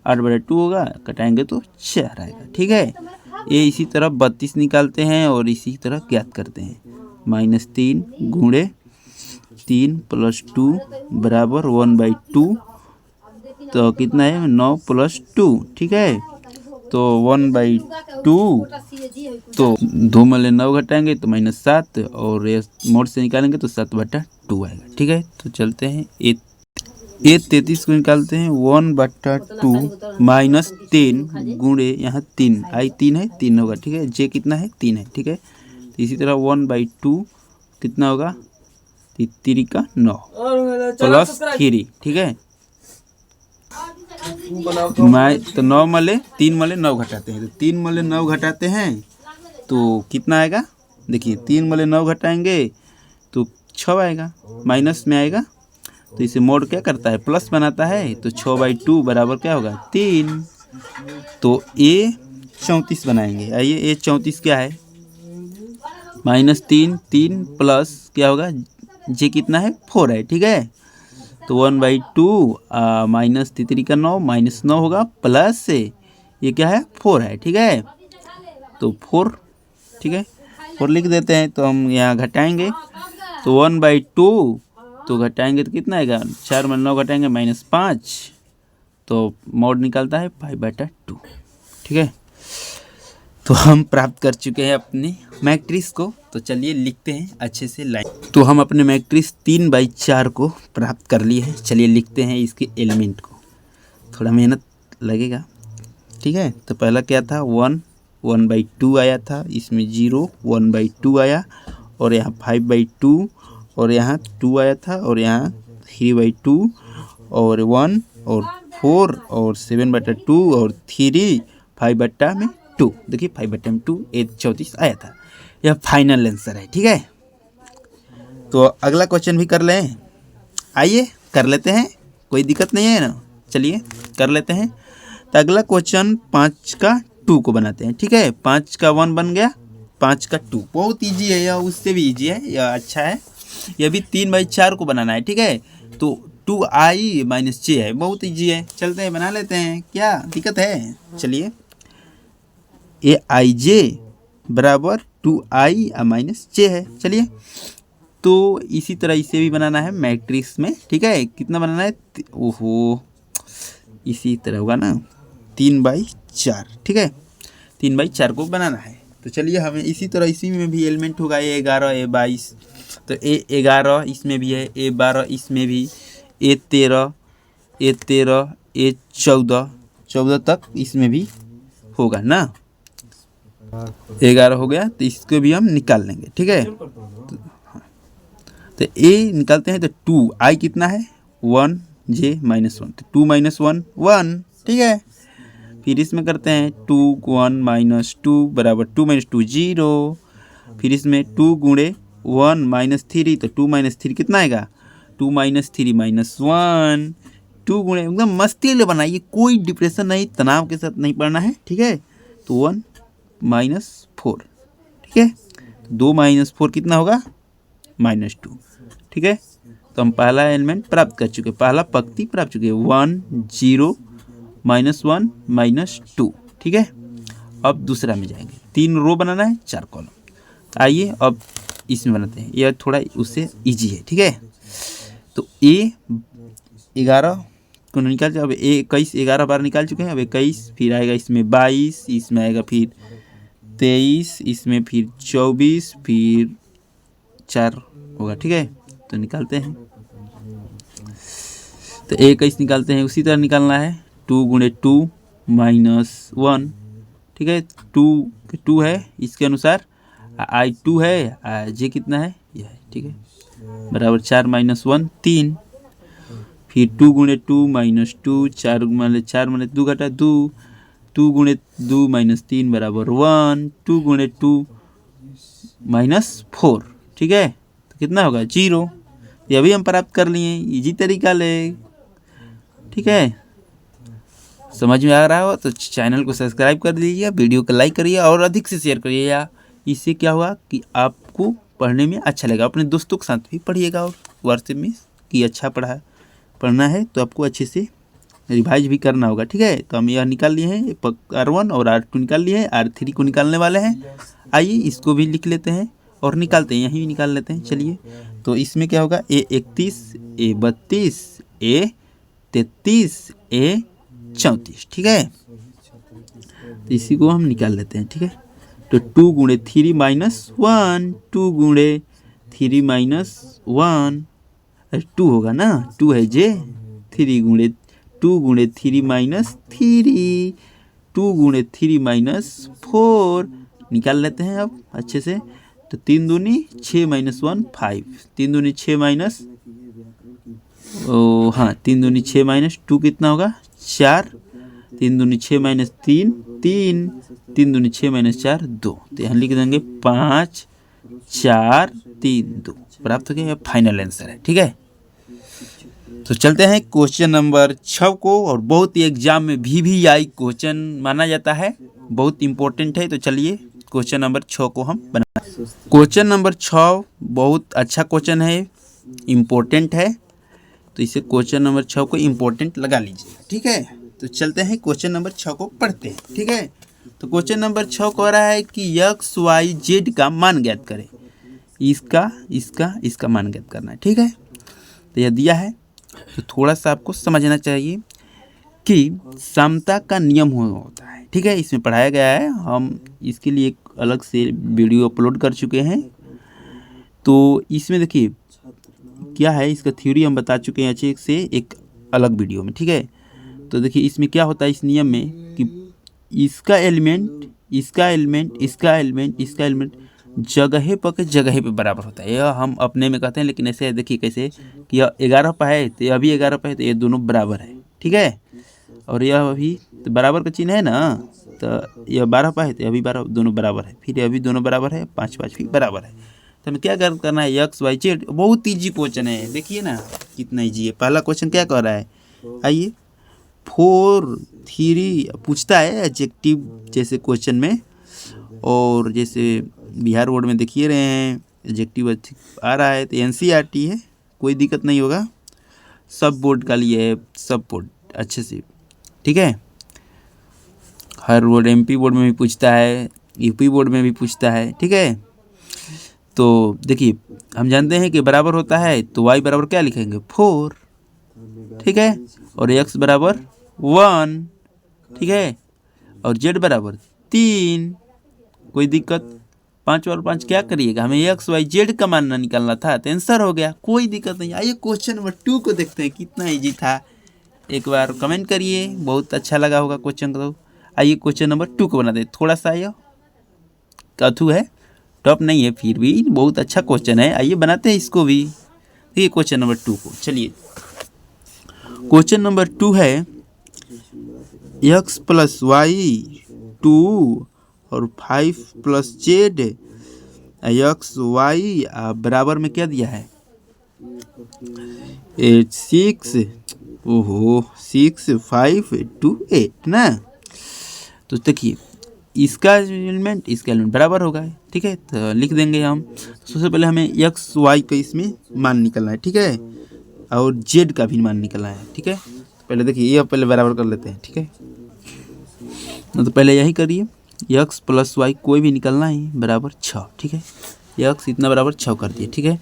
8/2 होगा, घटाएंगे तो 4 आएगा, ठीक है। ये इसी तरह 32 निकालते हैं और इसी तरह ज्ञात करते हैं, -3 गुणे 3 + 2 बराबर 1/2, तो कितना है 9 + 2, ठीक है। तो 1/2, तो 2 में 9 घटाएंगे तो -7, और ये मोड से निकालेंगे तो 7/2 आएगा। ठीक है, तो चलते हैं ए 33 को निकालते हैं। 1/2 -3 गुणे यहाँ 3 आई 3 है, 3 होगा। ठीक है, जे कितना है 3 है। ठीक है, तो इसी तरह 1/2 कितना होगा 3 का 9 प्लस 3। ठीक है, तो 9 मले 3 मले 9 घटाते हैं, तो 3 मले 9 घटाते हैं तो कितना आएगा, देखिए 3 मले 9 घटाएंगे तो 6 आएगा, माइनस में आएगा, तो इसे मोड क्या करता है, प्लस बनाता है। तो 6/2 बराबर क्या होगा 3। तो ए 34 बनाएंगे। आइए, ए 34 क्या है, -3, 3 प्लस क्या होगा, जे कितना है 4 है। ठीक है, तो 1/2 -3 का 9 -9 होगा, प्लस से ये क्या है 4 है। ठीक है, तो 4, ठीक है 4 लिख देते हैं। तो हम यहाँ घटाएंगे तो 1/2 तो घटाएंगे तो कितना आएगा, 4 में 9 घटाएंगे -5, तो मोड निकलता है 5/2। ठीक है, तो हम प्राप्त कर चुके हैं अपनी मैट्रिक्स को। तो चलिए लिखते हैं अच्छे से लाइन। तो हम अपने मैट्रिक्स 3/4 को प्राप्त कर लिए हैं। चलिए लिखते हैं इसके एलिमेंट को, थोड़ा मेहनत लगेगा। ठीक है, तो पहला क्या था 1/2 आया था, इसमें 0 1/2 आया, और यहाँ 5/2, और यहाँ 2 आया था, और यहाँ 3/2, और 1 और 4 और 7/2 और 3 5/2। देखिए 5/2 34 आया था। यह फाइनल आंसर है। ठीक है, तो अगला क्वेश्चन भी कर लें। आइए कर लेते हैं, कोई दिक्कत नहीं है ना, चलिए कर लेते हैं। तो अगला क्वेश्चन 5 का 2 को बनाते हैं। ठीक है, 5 का 1 बन गया, 5 का 2 बहुत ईजी है, यह उससे भी ईजी है, यह अच्छा है। यह भी 3/4 को बनाना है। ठीक है, तो 2i - j है, बहुत ईजी है, चलते हैं बना लेते हैं, क्या दिक्कत है। चलिए aij बराबर 2i - j है। चलिए, तो इसी तरह इसे भी बनाना है मैट्रिक्स में। ठीक है, कितना बनाना है, ओहो इसी तरह होगा ना 3/4। ठीक है, 3/4 को बनाना है। तो चलिए हमें इसी तरह इसी में भी एलिमेंट होगा A11 A22, तो A11 इसमें भी है, A12 इसमें भी, A13 A14 तक इसमें भी होगा ना। 11 हो गया, तो इसको भी हम निकाल लेंगे। ठीक है, तो ए निकालते हैं, तो 2i कितना है 1 j -1, तो 2 - 1 1। ठीक है, फिर इसमें करते हैं 2 1 -2 बराबर 2 - 2 0। फिर इसमें 2 गुणे 1 -3, तो 2 - 3 कितना आएगा 2 - 3 -1। 2 गुणे एकदम मस्ती ले बनाइए, कोई डिप्रेशन नहीं, तनाव के साथ नहीं पढ़ना है। ठीक है, तो 1 -4। ठीक है, 2 - 4 कितना होगा -2। ठीक है, तो हम पहला एलिमेंट प्राप्त कर चुके, पहला पंक्ति प्राप्त चुके 1 0 -1 -2। ठीक है, अब दूसरा में जाएंगे, 3 रो बनाना है 4 कॉलम। आइए अब इसमें बनाते हैं, यह थोड़ा उससे इजी है। ठीक है, तो A11 को निकाल, अब A21 11 बार निकाल चुके हैं, अब 21, फिर आएगा इसमें 22, इसमें आएगा फिर 23, इसमें फिर 24, फिर 4 होगा। ठीक है, तो निकालते हैं, तो 21 निकालते हैं, उसी तरह निकालना है 2 गुणे 2 -1। ठीक है, 2 है इसके अनुसार, i2 है, जे कितना है यह है। ठीक है, बराबर 4 - 1 3, फिर 2 गुणे 2 -2, 4 में 2 घटा 2, 2 गुणे 2 -3 बराबर 1, 2 गुणे 2 -4। ठीक है, तो कितना होगा 0। ये भी हम प्राप्त कर लिए, इजी तरीका ले। ठीक है, समझ में आ रहा हो तो चैनल को सब्सक्राइब कर दीजिए, वीडियो को लाइक करिए और अधिक से शेयर करिए। या इससे क्या हुआ कि आपको पढ़ने में अच्छा लगेगा, अपने दोस्तों के साथ भी पढ़िएगा और व्हाट्सएप में कि अच्छा पढ़ना है तो आपको अच्छे से रिवाइज भी करना होगा। ठीक है, तो हम यह निकाल लिए हैं, R1 और R2 निकाल लिए हैं, R3 को निकालने वाले हैं। आइए इसको भी लिख लेते हैं और निकालते हैं, यहीं भी निकाल लेते हैं। चलिए, तो इसमें क्या होगा A31 A32 A33 A34। ठीक है, तो इसी को हम निकाल लेते हैं, ठीक है। तो 2 गुणे 3 माइनस 1, 2 गुणे 3 माइनस 1, 2 होगा ना, 2 है जे, 3 गुणे 2 गुणे 3 माइनस 3, 2 गुणे 3 माइनस 4 निकाल लेते हैं अब अच्छे से। तो 3 दूनी 6 माइनस 1 5, 3 दूनी 6 माइनस 3 दूनी 6 माइनस 2 कितना होगा 4, 3 दूनी 6 माइनस 3 3, 3 दूनी 6 माइनस 4 2। तो यहाँ लिख देंगे 5 4 3 2 प्राप्त हो गया। यह फाइनल आंसर है, ठीक है। तो चलते हैं क्वेश्चन नंबर 6 को, और बहुत ही एग्जाम में भी आई क्वेश्चन माना जाता है, बहुत इंपॉर्टेंट है। तो चलिए क्वेश्चन नंबर 6 को हम बना। क्वेश्चन नंबर 6 बहुत अच्छा क्वेश्चन है, इम्पोर्टेंट है, तो इसे क्वेश्चन नंबर 6 को इम्पोर्टेंट लगा लीजिए, ठीक है। तो चलते हैं क्वेश्चन नंबर 6 को पढ़ते हैं, ठीक है। तो क्वेश्चन नंबर 6 कह रहा है कि एक्स वाई जेड का मान ज्ञात करें, इसका मान ज्ञात करना है, ठीक है। तो यह दिया है, तो थोड़ा सा आपको समझना चाहिए कि समता का नियम होता है, ठीक है। इसमें पढ़ाया गया है, हम इसके लिए एक अलग से वीडियो अपलोड कर चुके हैं। तो इसमें देखिए क्या है, इसका थ्योरी हम बता चुके हैं अच्छे से एक अलग वीडियो में, ठीक है। तो देखिए इसमें क्या होता है इस नियम में कि इसका एलिमेंट जगह पे बराबर होता है। यह हम अपने में कहते हैं, लेकिन ऐसे देखिए कैसे कि यह 11 पे है तो यह भी 11 पे है, तो ये दोनों बराबर है, ठीक है। और यह अभी तो बराबर का चिन्ह है ना, तो यह 12 पे है तो यह भी 12, दोनों बराबर है, फिर यह भी दोनों बराबर है, 5 5 भी बराबर है। तो हमें क्या करना है, एक्स वाई जेड, बहुत ईजी क्वेश्चन है, देखिए ना कितना ईजी है। पहला क्वेश्चन क्या कह रहा है, आइए 4 3 पूछता है एडजेक्टिव जैसे क्वेश्चन में, और जैसे बिहार बोर्ड में देखिए रहे हैं एडजेक्टिव आ रहा है, तो एनसीईआरटी है, कोई दिक्कत नहीं होगा। सब बोर्ड का लिए है, सब बोर्ड अच्छे से, ठीक है। हर बोर्ड, एमपी बोर्ड में भी पूछता है, यूपी बोर्ड में भी पूछता है, ठीक है। तो देखिए हम जानते हैं कि बराबर होता है, तो y बराबर क्या लिखेंगे 4, ठीक है, और x बराबर 1, ठीक है, और z बराबर 3, कोई दिक्कत। 5 और 5 क्या करिएगा, हमें एक्स वाई जेड का मान निकालना था, तो आंसर हो गया, कोई दिक्कत नहीं। आइए क्वेश्चन नंबर 2 को देखते हैं, कितना इजी था, एक बार कमेंट करिए, बहुत अच्छा लगा होगा क्वेश्चन को। आइए क्वेश्चन नंबर 2 को बनाते हैं, थोड़ा सा आइए कथू है, टॉप नहीं है, फिर भी बहुत अच्छा क्वेश्चन है। आइए बनाते हैं इसको भी, ये क्वेश्चन नंबर 2 को। चलिए क्वेश्चन नंबर 2 है x प्लस वाई 2 और 5 प्लस जेड, एक्स वाई बराबर में क्या दिया है 8 6, ओहो 6 5 2 8 ना। तो देखिए इसका एलिमेंट बराबर होगा, ठीक है। तो लिख देंगे हम, सबसे पहले हमें एक्स वाई का इसमें मान निकलना है, ठीक है, और जेड का भी मान निकलना है, ठीक है। तो पहले देखिए ये पहले बराबर कर लेते हैं, ठीक है। तो पहले यही करिए, एक्स प्लस वाई कोई भी निकलना ही बराबर 6, ठीक है। एक्स इतना बराबर 6 कर दिए, ठीक है।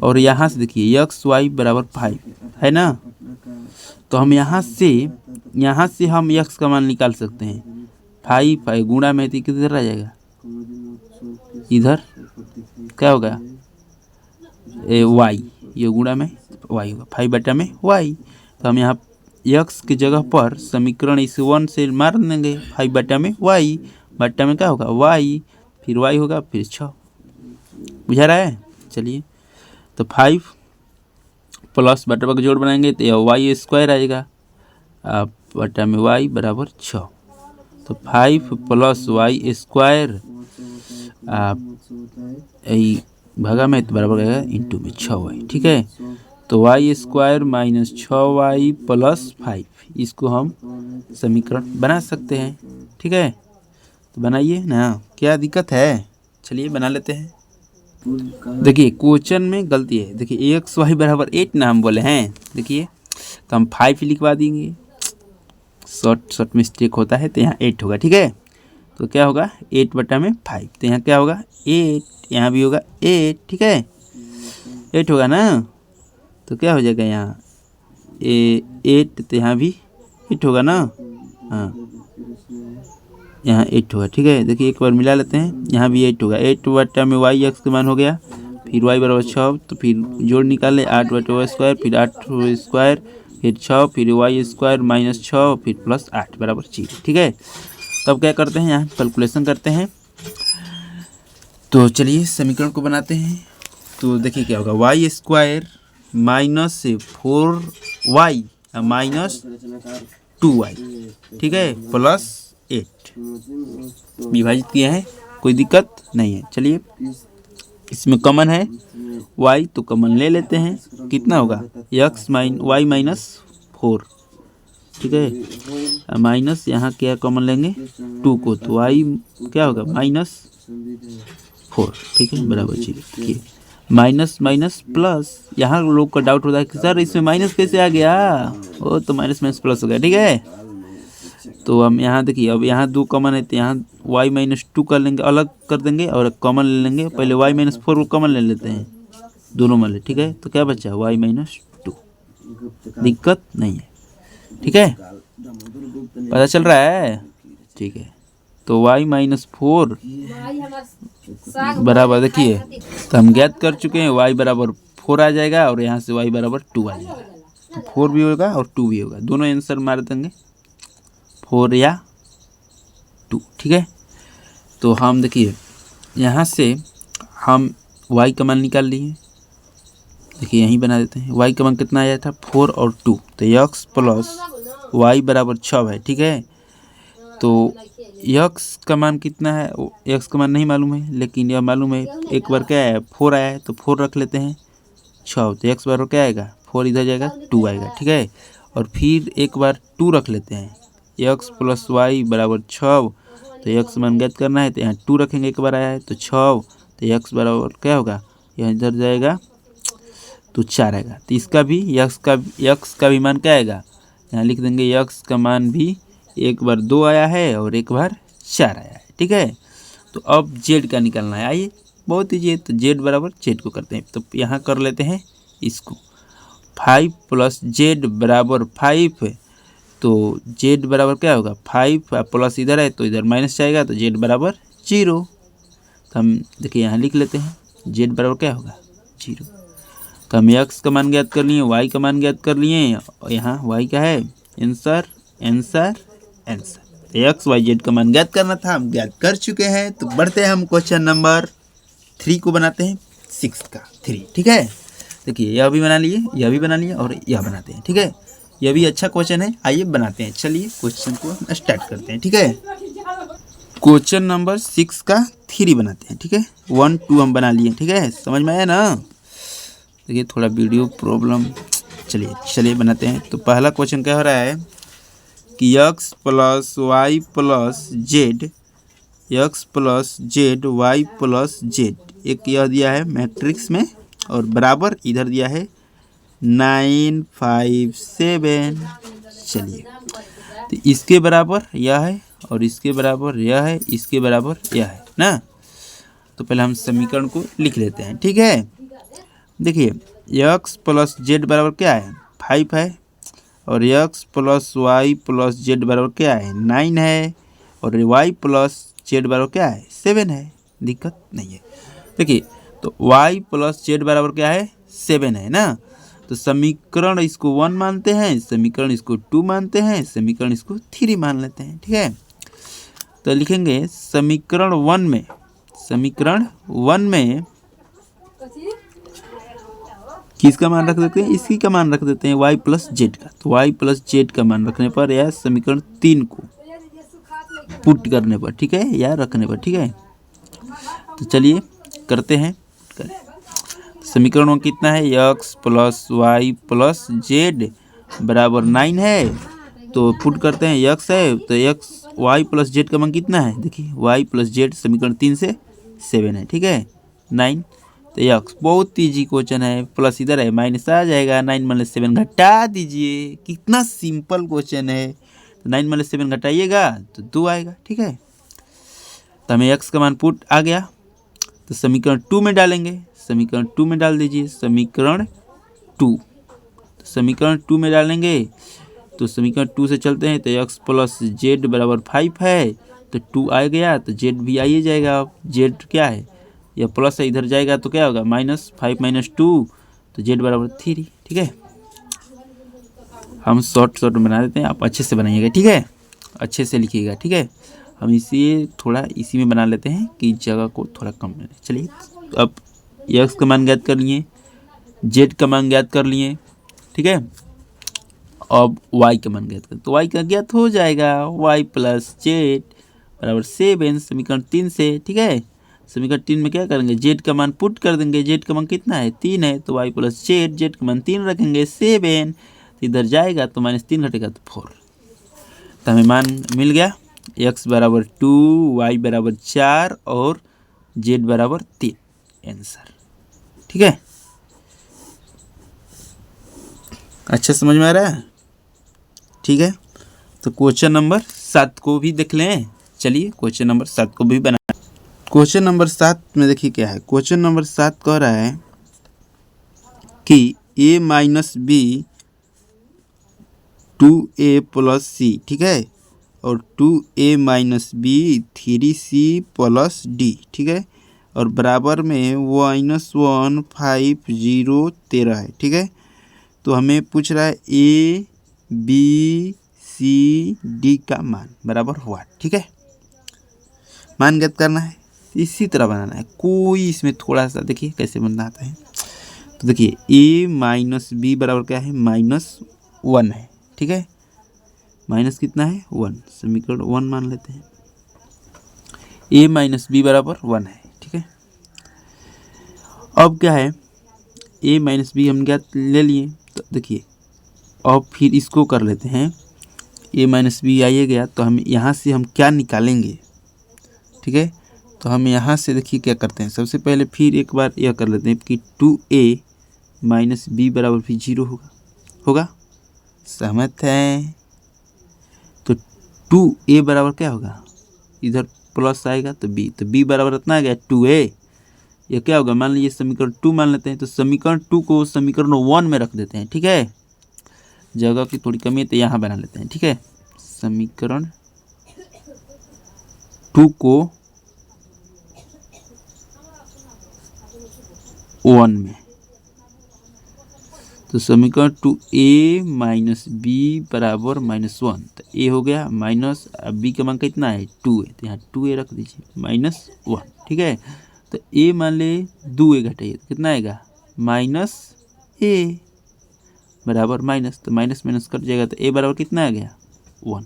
और यहाँ से देखिए एक्स वाई बराबर 5 है ना, तो हम यहाँ से हम एक्स का मान निकाल सकते हैं। 5 गुणा में तो किधर आ जाएगा, इधर क्या होगा वाई, ये गुणा में वाई होगा, 5 बटा में वाई। तो हम यहाँ एक्स की जगह पर समीकरण इस 1 से मार देंगे, 5 बटा में वाई, बटा में क्या होगा वाई, फिर वाई होगा, फिर 6, बुझा रहा है। चलिए तो 5 प्लस बटा का जोड़ बनाएंगे तो यह वाई स्क्वायर आएगा, बटा में वाई बराबर 6। तो 5 प्लस वाई स्क्वायर भागा में तो बराबर आएगा इंटू में 6y, ठीक है। तो Y square minus 6y plus 5, इसको हम समीकरण बना सकते हैं, ठीक है। तो बनाइए ना, क्या दिक्कत है, चलिए बना लेते हैं। देखिए क्वेश्चन में गलती है, देखिए एक्स वाई बराबर 8 ना हम बोले हैं, देखिए तो हम 5 लिखवा देंगे, शॉर्ट मिस्टेक होता है, तो यहाँ 8 होगा, ठीक है। तो क्या होगा 8 बटा में 5, तो यहाँ क्या होगा 8, यहाँ भी होगा 8, ठीक है, 8 होगा ना। तो क्या हो जाएगा यहाँ 8, तो यहाँ भी 8 होगा ना, हाँ यहाँ 8 होगा, ठीक है। देखिए एक बार मिला लेते हैं, यहाँ भी 8 होगा। 8 बटा में वाई एक्स का मान हो गया, फिर वाई बराबर 6, तो फिर जोड़ निकाले 8 बटे वाई स्क्वायर, फिर 8 स्क्वायर, फिर 6, फिर वाई स्क्वायर माइनस 6, फिर प्लस 8 बराबर 0, ठीक है। तब क्या करते हैं, यहाँ कैलकुलेशन करते हैं। तो चलिए समीकरण को बनाते हैं। तो देखिए क्या होगा, Y square minus 4y minus 2y, ठीक है, प्लस 8 विभाजित किया है, कोई दिक्कत नहीं है। चलिए इसमें कॉमन है y, तो कॉमन ले लेते हैं। कितना होगा, वाई माइनस 4, ठीक है, माइनस यहाँ क्या कॉमन लेंगे 2 को, तो y क्या होगा माइनस 4, ठीक है, बराबर 0। माइनस माइनस प्लस, यहाँ लोग का डाउट होता है कि सर इसमें माइनस कैसे आ गया, वो तो माइनस माइनस प्लस हो गया, ठीक है। तो हम यहाँ देखिए, अब यहाँ 2 कॉमन है, तो यहाँ y माइनस 2 कर लेंगे, अलग कर देंगे और कॉमन ले लेंगे। पहले y माइनस 4 को कॉमन ले लेते हैं, दोनों में ले, ठीक है। तो क्या बचा, y माइनस 2, दिक्कत नहीं है, ठीक है, पता चल रहा है, ठीक है। तो y माइनस 4 बराबर, देखिए तो हम ज्ञात कर चुके हैं, y बराबर 4 आ जाएगा और यहाँ से y बराबर 2 आ जाएगा। तो 4 भी होगा और 2 भी होगा, दोनों आंसर मार देंगे, 4 या 2, ठीक है। तो हम देखिए यहाँ से हम y का मान निकाल लिए, देखिए यहीं बना देते हैं। y का मान कितना आया था, 4 और 2, तो x प्लस y बराबर 6 है, ठीक है। तो x का मान कितना है, x का मान नहीं मालूम है, लेकिन यह मालूम है, एक बार क्या है 4 आया है, तो 4 रख लेते हैं, 6, तो x बराबर क्या आएगा, 4 इधर जाएगा 2 आएगा, ठीक है। और फिर एक बार 2 रख लेते हैं, x प्लस वाई बराबर 6, तो x मान ज्ञात करना है, तो यहाँ 2 रखेंगे, एक बार आया है तो 6, तो x बराबर क्या होगा, यहाँ इधर जाएगा तो 4 आएगा। तो इसका भी x का भी मान क्या आएगा, यहाँ लिख देंगे, x का मान भी एक बार 2 आया है और एक बार 4 आया है, ठीक है। तो अब z का निकालना है, आइए बहुत ईजी है। तो z बराबर z को करते हैं, तो यहाँ कर लेते हैं इसको, 5 प्लस z बराबर 5, तो z बराबर क्या होगा 5, प्लस इधर है तो इधर माइनस जाएगा, तो z बराबर 0। तो हम देखिए यहाँ लिख लेते हैं, z बराबर क्या होगा 0। तो हम x का मान ज्ञात कर लिए, y का मान ज्ञात कर लिए, और यहाँ y क्या है, answer answer answer. X y z का मान ज्ञात करना था, हम ज्ञात कर चुके हैं। तो बढ़ते हैं हम क्वेश्चन नंबर 3 को बनाते हैं, 6 का 3, ठीक है। देखिए यह भी बना लिए, यह भी बना लिए और यह बनाते हैं, ठीक है। यह भी अच्छा क्वेश्चन है, आइए बनाते हैं। चलिए क्वेश्चन को स्टार्ट करते हैं, ठीक है। क्वेश्चन नंबर 6 का 3 बनाते हैं, ठीक है। 1 2 हम बना लिए, ठीक है, समझ में आया ना। देखिए थोड़ा वीडियो प्रॉब्लम, चलिए बनाते हैं। तो पहला क्वेश्चन क्या हो रहा है कि x plus y plus z, x plus z y plus z, एक यह दिया है मैट्रिक्स में, और बराबर इधर दिया है 9 5 7। चलिए तो इसके बराबर यह है और इसके बराबर यह है, इसके बराबर यह है ना। तो पहले हम समीकरण को लिख लेते हैं, ठीक है। देखिए x प्लस जेड बराबर क्या है 5 है, और x plus y plus z बराबर क्या है 9 है, और y प्लस जेड बराबर क्या है 7 है, दिक्कत नहीं है। देखिए तो y प्लस जेड बराबर क्या है 7 है ना। तो समीकरण इसको 1 मानते हैं, समीकरण इसको 2 मानते हैं, समीकरण इसको 3 मान लेते हैं, ठीक है। तो लिखेंगे समीकरण 1 में किसका मान रख देते हैं, इसी का मान रख देते हैं y प्लस जेड का। तो y प्लस जेड का मान रखने पर या समीकरण 3 को पुट करने पर, ठीक है, या रखने पर, ठीक है। तो चलिए करते हैं। समीकरण में कितना है, x plus y plus z बराबर 9 है, तो पुट करते हैं, x है तो x y प्लस जेड का मान कितना है, देखिए y प्लस जेड समीकरण 3 से 7 है, ठीक है, 9। तो x बहुत ईजी क्वेश्चन है, प्लस इधर है माइनस आ जाएगा, 9 माइनस 7 घटा दीजिए, कितना सिंपल क्वेश्चन है। तो 9 माइनस 7 घटाइएगा तो 2 आएगा, ठीक है। तो हमें x का मान पुट आ गया, तो समीकरण 2 में डालेंगे, समीकरण 2 में डाल दीजिए, समीकरण 2, तो समीकरण 2 में डालेंगे, तो समीकरण 2 से चलते हैं, तो x प्लस जेड बराबर 5 है, तो 2 आ गया तो जेड भी आ ही जाएगा। अब जेड क्या है, यह प्लस है, इधर जाएगा तो क्या होगा -5 - 2, तो जेड बराबर 3। ठीक है, हम शॉर्ट बना देते हैं, आप अच्छे से बनाइएगा। ठीक है, अच्छे से लिखिएगा। ठीक है, हम इसी थोड़ा इसी में बना लेते हैं कि जगह को थोड़ा कम मिले। चलिए, अब एक्स का मान ज्ञात कर लिए, जेड का मान ज्ञात कर लिए। ठीक है, अब y का मान ज्ञात करें तो y का ज्ञात हो जाएगा y प्लस जेड बराबर 7 समीकरण 3 से। ठीक है, समीकरण 3 में क्या करेंगे, जेड का मान पुट कर देंगे। जेड का मान कितना है, 3 है, तो y प्लस जेड, जेड का मान 3 रखेंगे 7, तो इधर जाएगा तो -3 घटेगा तो 4, तो हमें मान मिल गया x बराबर 2, y बराबर 4 और z बराबर 3 आंसर। ठीक है, अच्छा समझ में आ रहा है। ठीक है, तो क्वेश्चन नंबर 7 को भी देख लें। चलिए क्वेश्चन नंबर 7 को भी बना। क्वेश्चन नंबर 7 में देखिए क्या है। क्वेश्चन नंबर 7 कह रहा है कि a minus B 2a plus C. ठीक है, और 2a minus B 3c plus D. ठीक है, और बराबर में -1 5 0 13 है। ठीक है, तो हमें पूछ रहा है a b c d का मान बराबर हुआ। ठीक है, मान ज्ञात करना है, इसी तरह बनाना है। कोई इसमें थोड़ा सा देखिए कैसे बनना आता है। तो देखिए a माइनस बी बराबर क्या है, -1 है। ठीक है, माइनस कितना है 1, समीकरण 1 मान लेते हैं। a माइनस बी बराबर 1 है। ठीक है, अब क्या है, a माइनस बी हम ज्ञात ले लिए। तो देखिए अब फिर इसको कर लेते हैं, a माइनस बी आइए गया तो हम यहाँ से हम क्या निकालेंगे। ठीक है, तो हम यहाँ से देखिए क्या करते हैं, सबसे पहले फिर एक बार यह कर लेते हैं कि 2a माइनस बी बराबर भी 0 होगा। सहमत हैं? तो 2a बराबर क्या होगा, इधर प्लस आएगा तो b बराबर इतना आ गया 2a। यह क्या होगा, मान लीजिए समीकरण 2 मान लेते हैं, तो समीकरण 2 को समीकरण 1 में रख देते हैं। ठीक है, जगह की थोड़ी कमी है तो यहाँ बना लेते हैं। ठीक है, समीकरण 2 को 1 में, तो समीकरण 2a माइनस बी बराबर -1, तो a हो गया माइनस, अब b का मान कितना है 2 है, तो यहाँ 2a रख दीजिए -1। ठीक है, तो a मान ले 2a घटाइए तो कितना आएगा -a बराबर माइनस, तो माइनस माइनस कट जाएगा तो a बराबर कितना आ गया 1।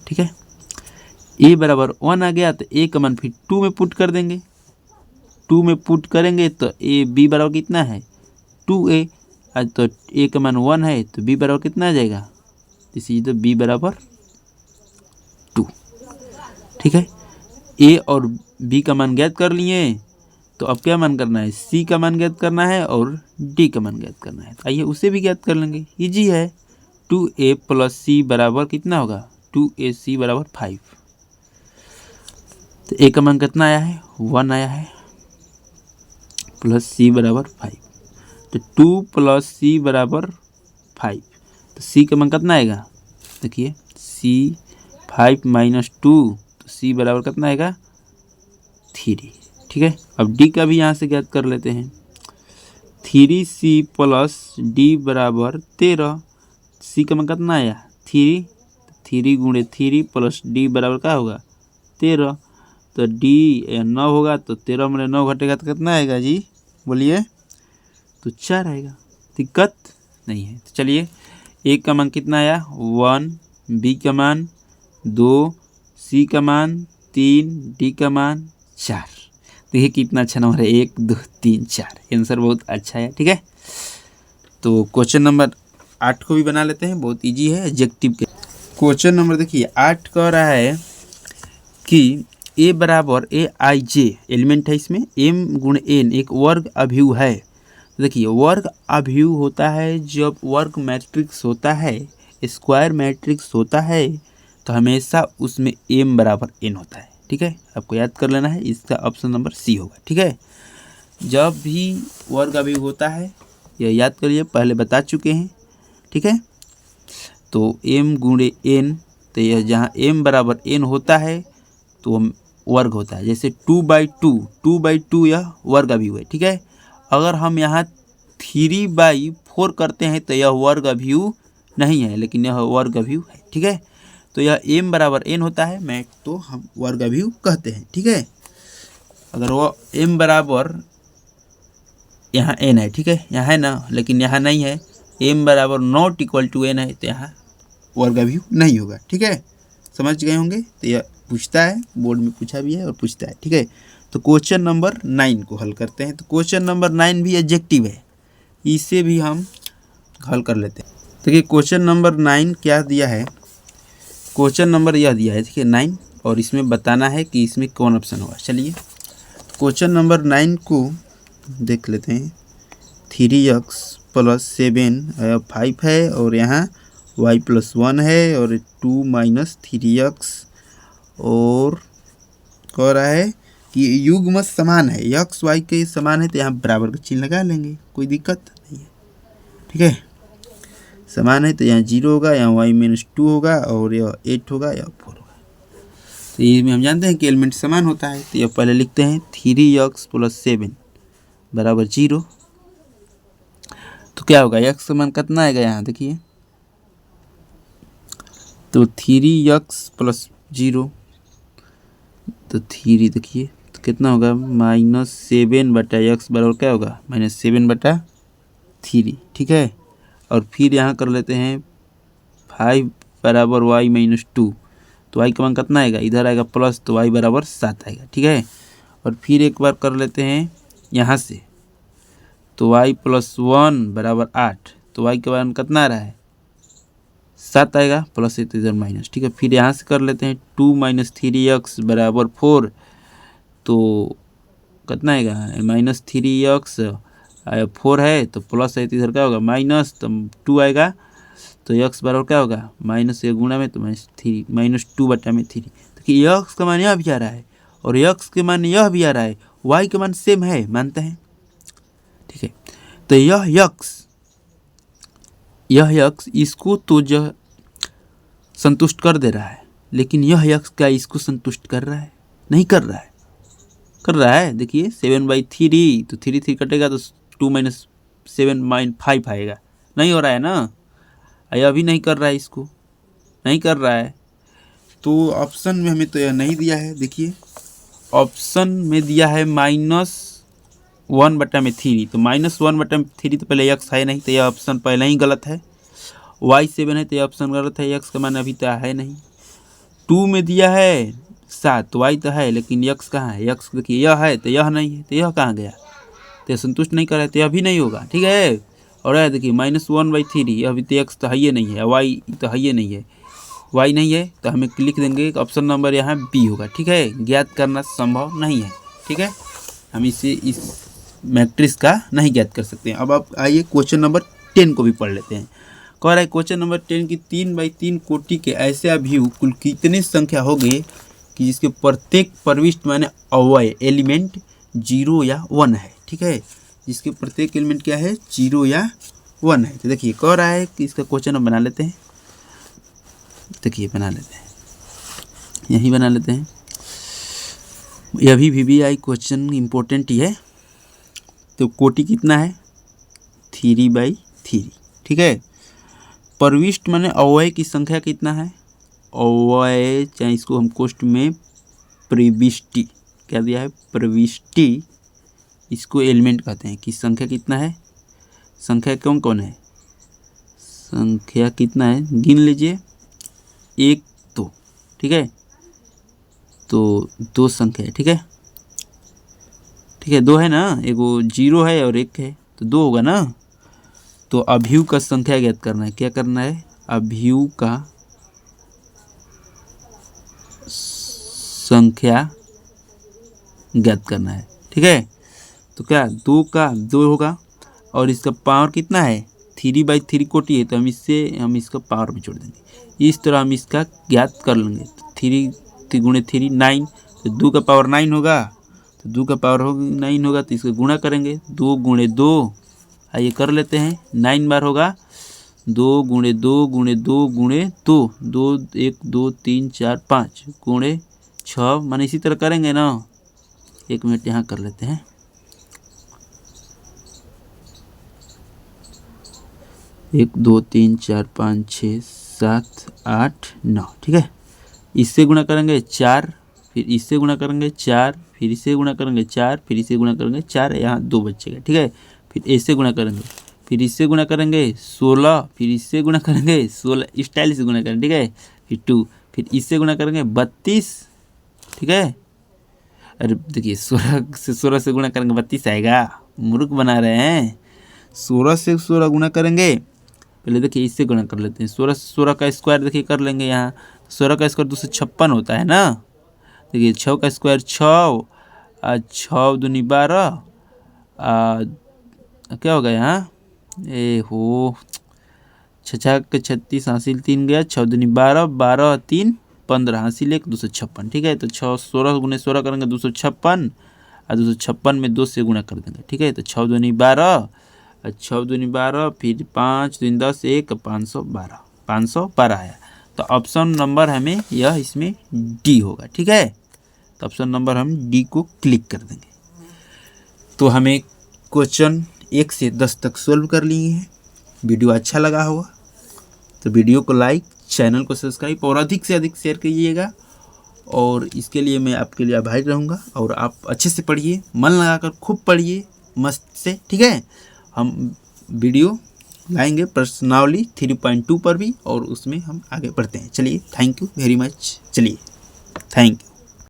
ठीक है, a बराबर 1 आ गया तो a का मान फिर 2 में पुट कर देंगे। 2 में पुट करेंगे तो b बराबर कितना है 2a, तो a का मान 1 है तो b बराबर कितना आ जाएगा, इसी तो b बराबर 2। ठीक है, a और b का मान ज्ञात कर लिए, तो अब क्या मान करना है, c का मान ज्ञात करना है और d का मान ज्ञात करना है। तो आइए उसे भी ज्ञात कर लेंगे, इजी है। 2a प्लस c बराबर कितना होगा, 2ac बराबर 5। तो a का मान कितना आया है 1 आया है, प्लस c बराबर 5, तो 2 प्लस c बराबर 5, तो c का मान कितना आएगा, देखिए c 5 माइनस 2, तो c बराबर कितना आएगा 3। ठीक है, अब d का भी यहाँ से ज्ञात कर लेते हैं। 3c प्लस d बराबर 13, c का मान कितना आया 3, 3 गुणे 3 प्लस d बराबर क्या होगा 13, तो d 9 होगा, तो 13 में 9 घटेगा तो कितना आएगा जी, बोलिए, तो 4 आएगा। दिक्कत नहीं है। तो चलिए a का मान कितना आया 1, b का मान 2, c का मान 3, d का मान 4। देखिए कितना अच्छा नंबर है, 1 2 3 4, आंसर बहुत अच्छा है। ठीक है, तो क्वेश्चन नंबर 8 को भी बना लेते हैं, बहुत इजी है एडजेक्टिव के। क्वेश्चन नंबर देखिए 8 कह रहा है कि a बराबर aij एलिमेंट है, इसमें m गुण n एक वर्ग अभिव्यय है। तो देखिए वर्ग अभिव्यय होता है जब वर्ग मैट्रिक्स होता है, स्क्वायर मैट्रिक्स होता है, तो हमेशा उसमें m बराबर n होता है। ठीक है, आपको याद कर लेना है, इसका ऑप्शन नंबर सी होगा। ठीक है, जब भी वर्ग अभिव्यय होता है, यह याद करिए, पहले बता चुके हैं। ठीक है, तो m गुणे n, तो यह जहाँ m बराबर n होता है तो वर्ग होता है। जैसे 2/2 यह वर्ग अभिव्यू है, ठीक है। अगर हम यहाँ 3/4 करते हैं तो यह वर्ग अभिव्यू नहीं है, लेकिन यह वर्ग अभिव्यू है, ठीक है। तो यह m बराबर n होता है, मैं तो हम वर्ग अभिव्यू कहते हैं, ठीक है। अगर वो m बराबर यहाँ n है, ठीक है, यहाँ है ना, लेकिन यहाँ नहीं है, m बराबर नॉट इक्वल टू n है, तो यहाँ वर्ग अभिव्यू नहीं होगा, ठीक है। समझ गए होंगे। तो यह पूछता है, बोर्ड में पूछा भी है और पूछता है, ठीक है। तो क्वेश्चन नंबर 9 को हल करते हैं। तो क्वेश्चन नंबर 9 भी एडजेक्टिव है, इसे भी हम हल कर लेते हैं। देखिए क्वेश्चन नंबर 9 क्या दिया है, क्वेश्चन नंबर यह दिया है, देखिए 9, और इसमें बताना है कि इसमें कौन ऑप्शन होगा। चलिए क्वेश्चन नंबर 9 को देख लेते हैं। 3x + 7 5 है, और यहाँ y + 1 है, और 2 - 3x, और कह रहा है कि युग्म समान है, x y के समान है, तो यहाँ बराबर का चिन्ह लगा लेंगे, कोई दिक्कत नहीं है, ठीक है। समान है तो यहाँ 0 होगा, यहाँ y - 2 होगा, और यह 8 होगा, या 4 होगा। तो ये में हम जानते हैं कि एलिमेंट समान होता है। तो यह पहले लिखते हैं 3x + 7 बराबर 0। तो क्या होगा, x समान कितना आएगा यहाँ देखिए, तो 3x + 0, तो 3 देखिए तो कितना होगा, -7/x बराबर क्या होगा, -7/3, ठीक है। और फिर यहाँ कर लेते हैं 5 बराबर y - 2, तो y का मान कितना आएगा, इधर आएगा प्लस, तो y बराबर 7 आएगा, ठीक है। और फिर एक बार कर लेते हैं यहाँ से, तो y + 1 बराबर 8, तो y का मान कितना आ रहा है, 7 आएगा, प्लस है तो इधर माइनस, ठीक है। फिर यहाँ से कर लेते हैं 2 - 3x बराबर 4, तो कितना आएगा, -3x 4 है, तो प्लस है तो इधर क्या होगा माइनस, तो 2 आएगा, तो x बराबर क्या होगा, माइनस से गुणा में, तो -3 -2/3। देखिए x का मान यह भी आ रहा है, और x के मान यह भी आ रहा है, y के मान सेम है, मानते हैं, ठीक है। तो यह यक्स इसको तो जो संतुष्ट कर दे रहा है, लेकिन यह यक्स क्या इसको संतुष्ट कर रहा है, नहीं कर रहा है, कर रहा है। देखिए 7/3, तो 3 कटेगा तो 2 - 7 - 5 आएगा, नहीं हो रहा है ना, यह भी नहीं कर रहा है, इसको नहीं कर रहा है। तो ऑप्शन में हमें तो यह नहीं दिया है, देखिए ऑप्शन में दिया है -1/3, तो -1/3 तो पहले x है नहीं, तो यह ऑप्शन पहले ही गलत है। y7 है तो यह ऑप्शन गलत है, x का मान अभी तो है नहीं। 2 में दिया है 7, तो y तो है, लेकिन x कहाँ है, x देखिए यह है तो यह नहीं है, तो यह कहाँ गया, तो यह संतुष्ट नहीं कर रहा है, तो यह भी नहीं होगा, ठीक है। और यह देखिए -1/3, यह भी तो x तो है ही नहीं है, y तो है ही नहीं है, y नहीं है, तो हमें लिख देंगे ऑप्शन नंबर यहाँ b होगा, ठीक है। ज्ञात करना संभव नहीं है, ठीक है, हम इसे इस मैट्रिक्स का नहीं ज्ञात कर सकते हैं। अब आप आइए क्वेश्चन नंबर 10 को भी पढ़ लेते हैं। कह रहा है क्वेश्चन नंबर 10 की 3/3 कोटि के ऐसे अभिव्यक्ति कुल कितनी संख्या हो गई कि जिसके प्रत्येक प्रविष्ट माने अवयव एलिमेंट 0 या 1 है, ठीक है। जिसके प्रत्येक एलिमेंट क्या है, 0 या 1 है। तो देखिए कह रहा है कि इसका क्वेश्चन हम बना लेते हैं, देखिए बना लेते हैं, यही बना लेते हैं, यह भी VBI क्वेश्चन इम्पोर्टेंट ही है। तो कोटि कितना है, 3/3, ठीक है। प्रविष्ट माने अवयव की संख्या कितना है, अवयव चाहे इसको हम कोष्ठ में प्रविष्टि क्या दिया है, प्रविष्टि, इसको एलिमेंट कहते हैं, कि संख्या कितना है, संख्या कौन कौन है, संख्या कितना है गिन लीजिए, 1 2, ठीक है। तो 2 संख्या है, ठीक है, ठीक है, 2 है ना, एगो 0 है और 1 है, तो 2 होगा ना। तो अभिव्यक्ति का संख्या ज्ञात करना है, क्या करना है, अभिव्यक्ति का संख्या ज्ञात करना है, ठीक है। तो क्या 2 का 2 होगा, और इसका पावर कितना है, 3/3 कोटि है, तो हम इसका पावर भी जोड़ देंगे, इस तरह हम इसका ज्ञात कर लेंगे। 3 × 3 9, तो 2 का पावर 9 होगा, तो 2 का पावर 9 होगा, तो इसका गुणा करेंगे, 2 × 2, आइए कर लेते हैं, 9 बार होगा, 2 × 2 × 2 × 2, 2 1 2 3 4 5 × 6 माने इसी तरह करेंगे ना। 1 मिनट यहाँ कर लेते हैं। 1 2 3 4 5 6 7 8 9, ठीक है। इससे गुणा करेंगे 4, फिर इससे गुणा करेंगे 4, फिर इससे गुणा करेंगे 4, फिर इससे गुणा करेंगे 4, यहाँ 2 बचेगा, ठीक है। फिर इससे गुणा करेंगे, फिर इससे गुणा करेंगे 16, फिर इससे गुणा करेंगे 16, स्टाइल से गुणा करेंगे, ठीक है। फिर 2, फिर इससे गुणा करेंगे 32, ठीक है। अरे देखिए 16 से गुणा करेंगे 32 आएगा, मूर्ख बना रहे हैं। 16 से 16 गुणा करेंगे, पहले देखिए इससे गुणा कर लेते हैं। 16 से 16 का स्क्वायर देखिए कर लेंगे यहाँ। 16 का स्क्वायर 256 होता है ना। देखिए 6 का स्क्वायर 6, 6 दूनी 12, क्या होगा यहाँ, ए हो 6 के 36, हासिल 3 गया, 6 दूनी 12, 12 3 15, हासिल 1 256, ठीक है। तो 16 गुने 16 करेंगे 256, और 256 में 2 से गुणा कर देंगे, ठीक है। तो 6 दूनी 12, 6 दूनी 12, फिर 5 दूनी 10, 1 512 आया। तो ऑप्शन नंबर हमें यह इसमें डी होगा, ठीक है। तो ऑप्शन नंबर हम डी को क्लिक कर देंगे। तो हमें क्वेश्चन 1 से 10 तक सोल्व कर लिए हैं। वीडियो अच्छा लगा होगा तो वीडियो को लाइक, चैनल को सब्सक्राइब और अधिक से अधिक शेयर कीजिएगा। और इसके लिए मैं आपके लिए आभारी रहूँगा। और आप अच्छे से पढ़िए, मन लगाकर खूब पढ़िए मस्त से, ठीक है। हम वीडियो लाएंगे प्रश्नावली 3.2 पर भी, और उसमें हम आगे बढ़ते हैं। चलिए, थैंक यू वेरी मच। चलिए, थैंक यू।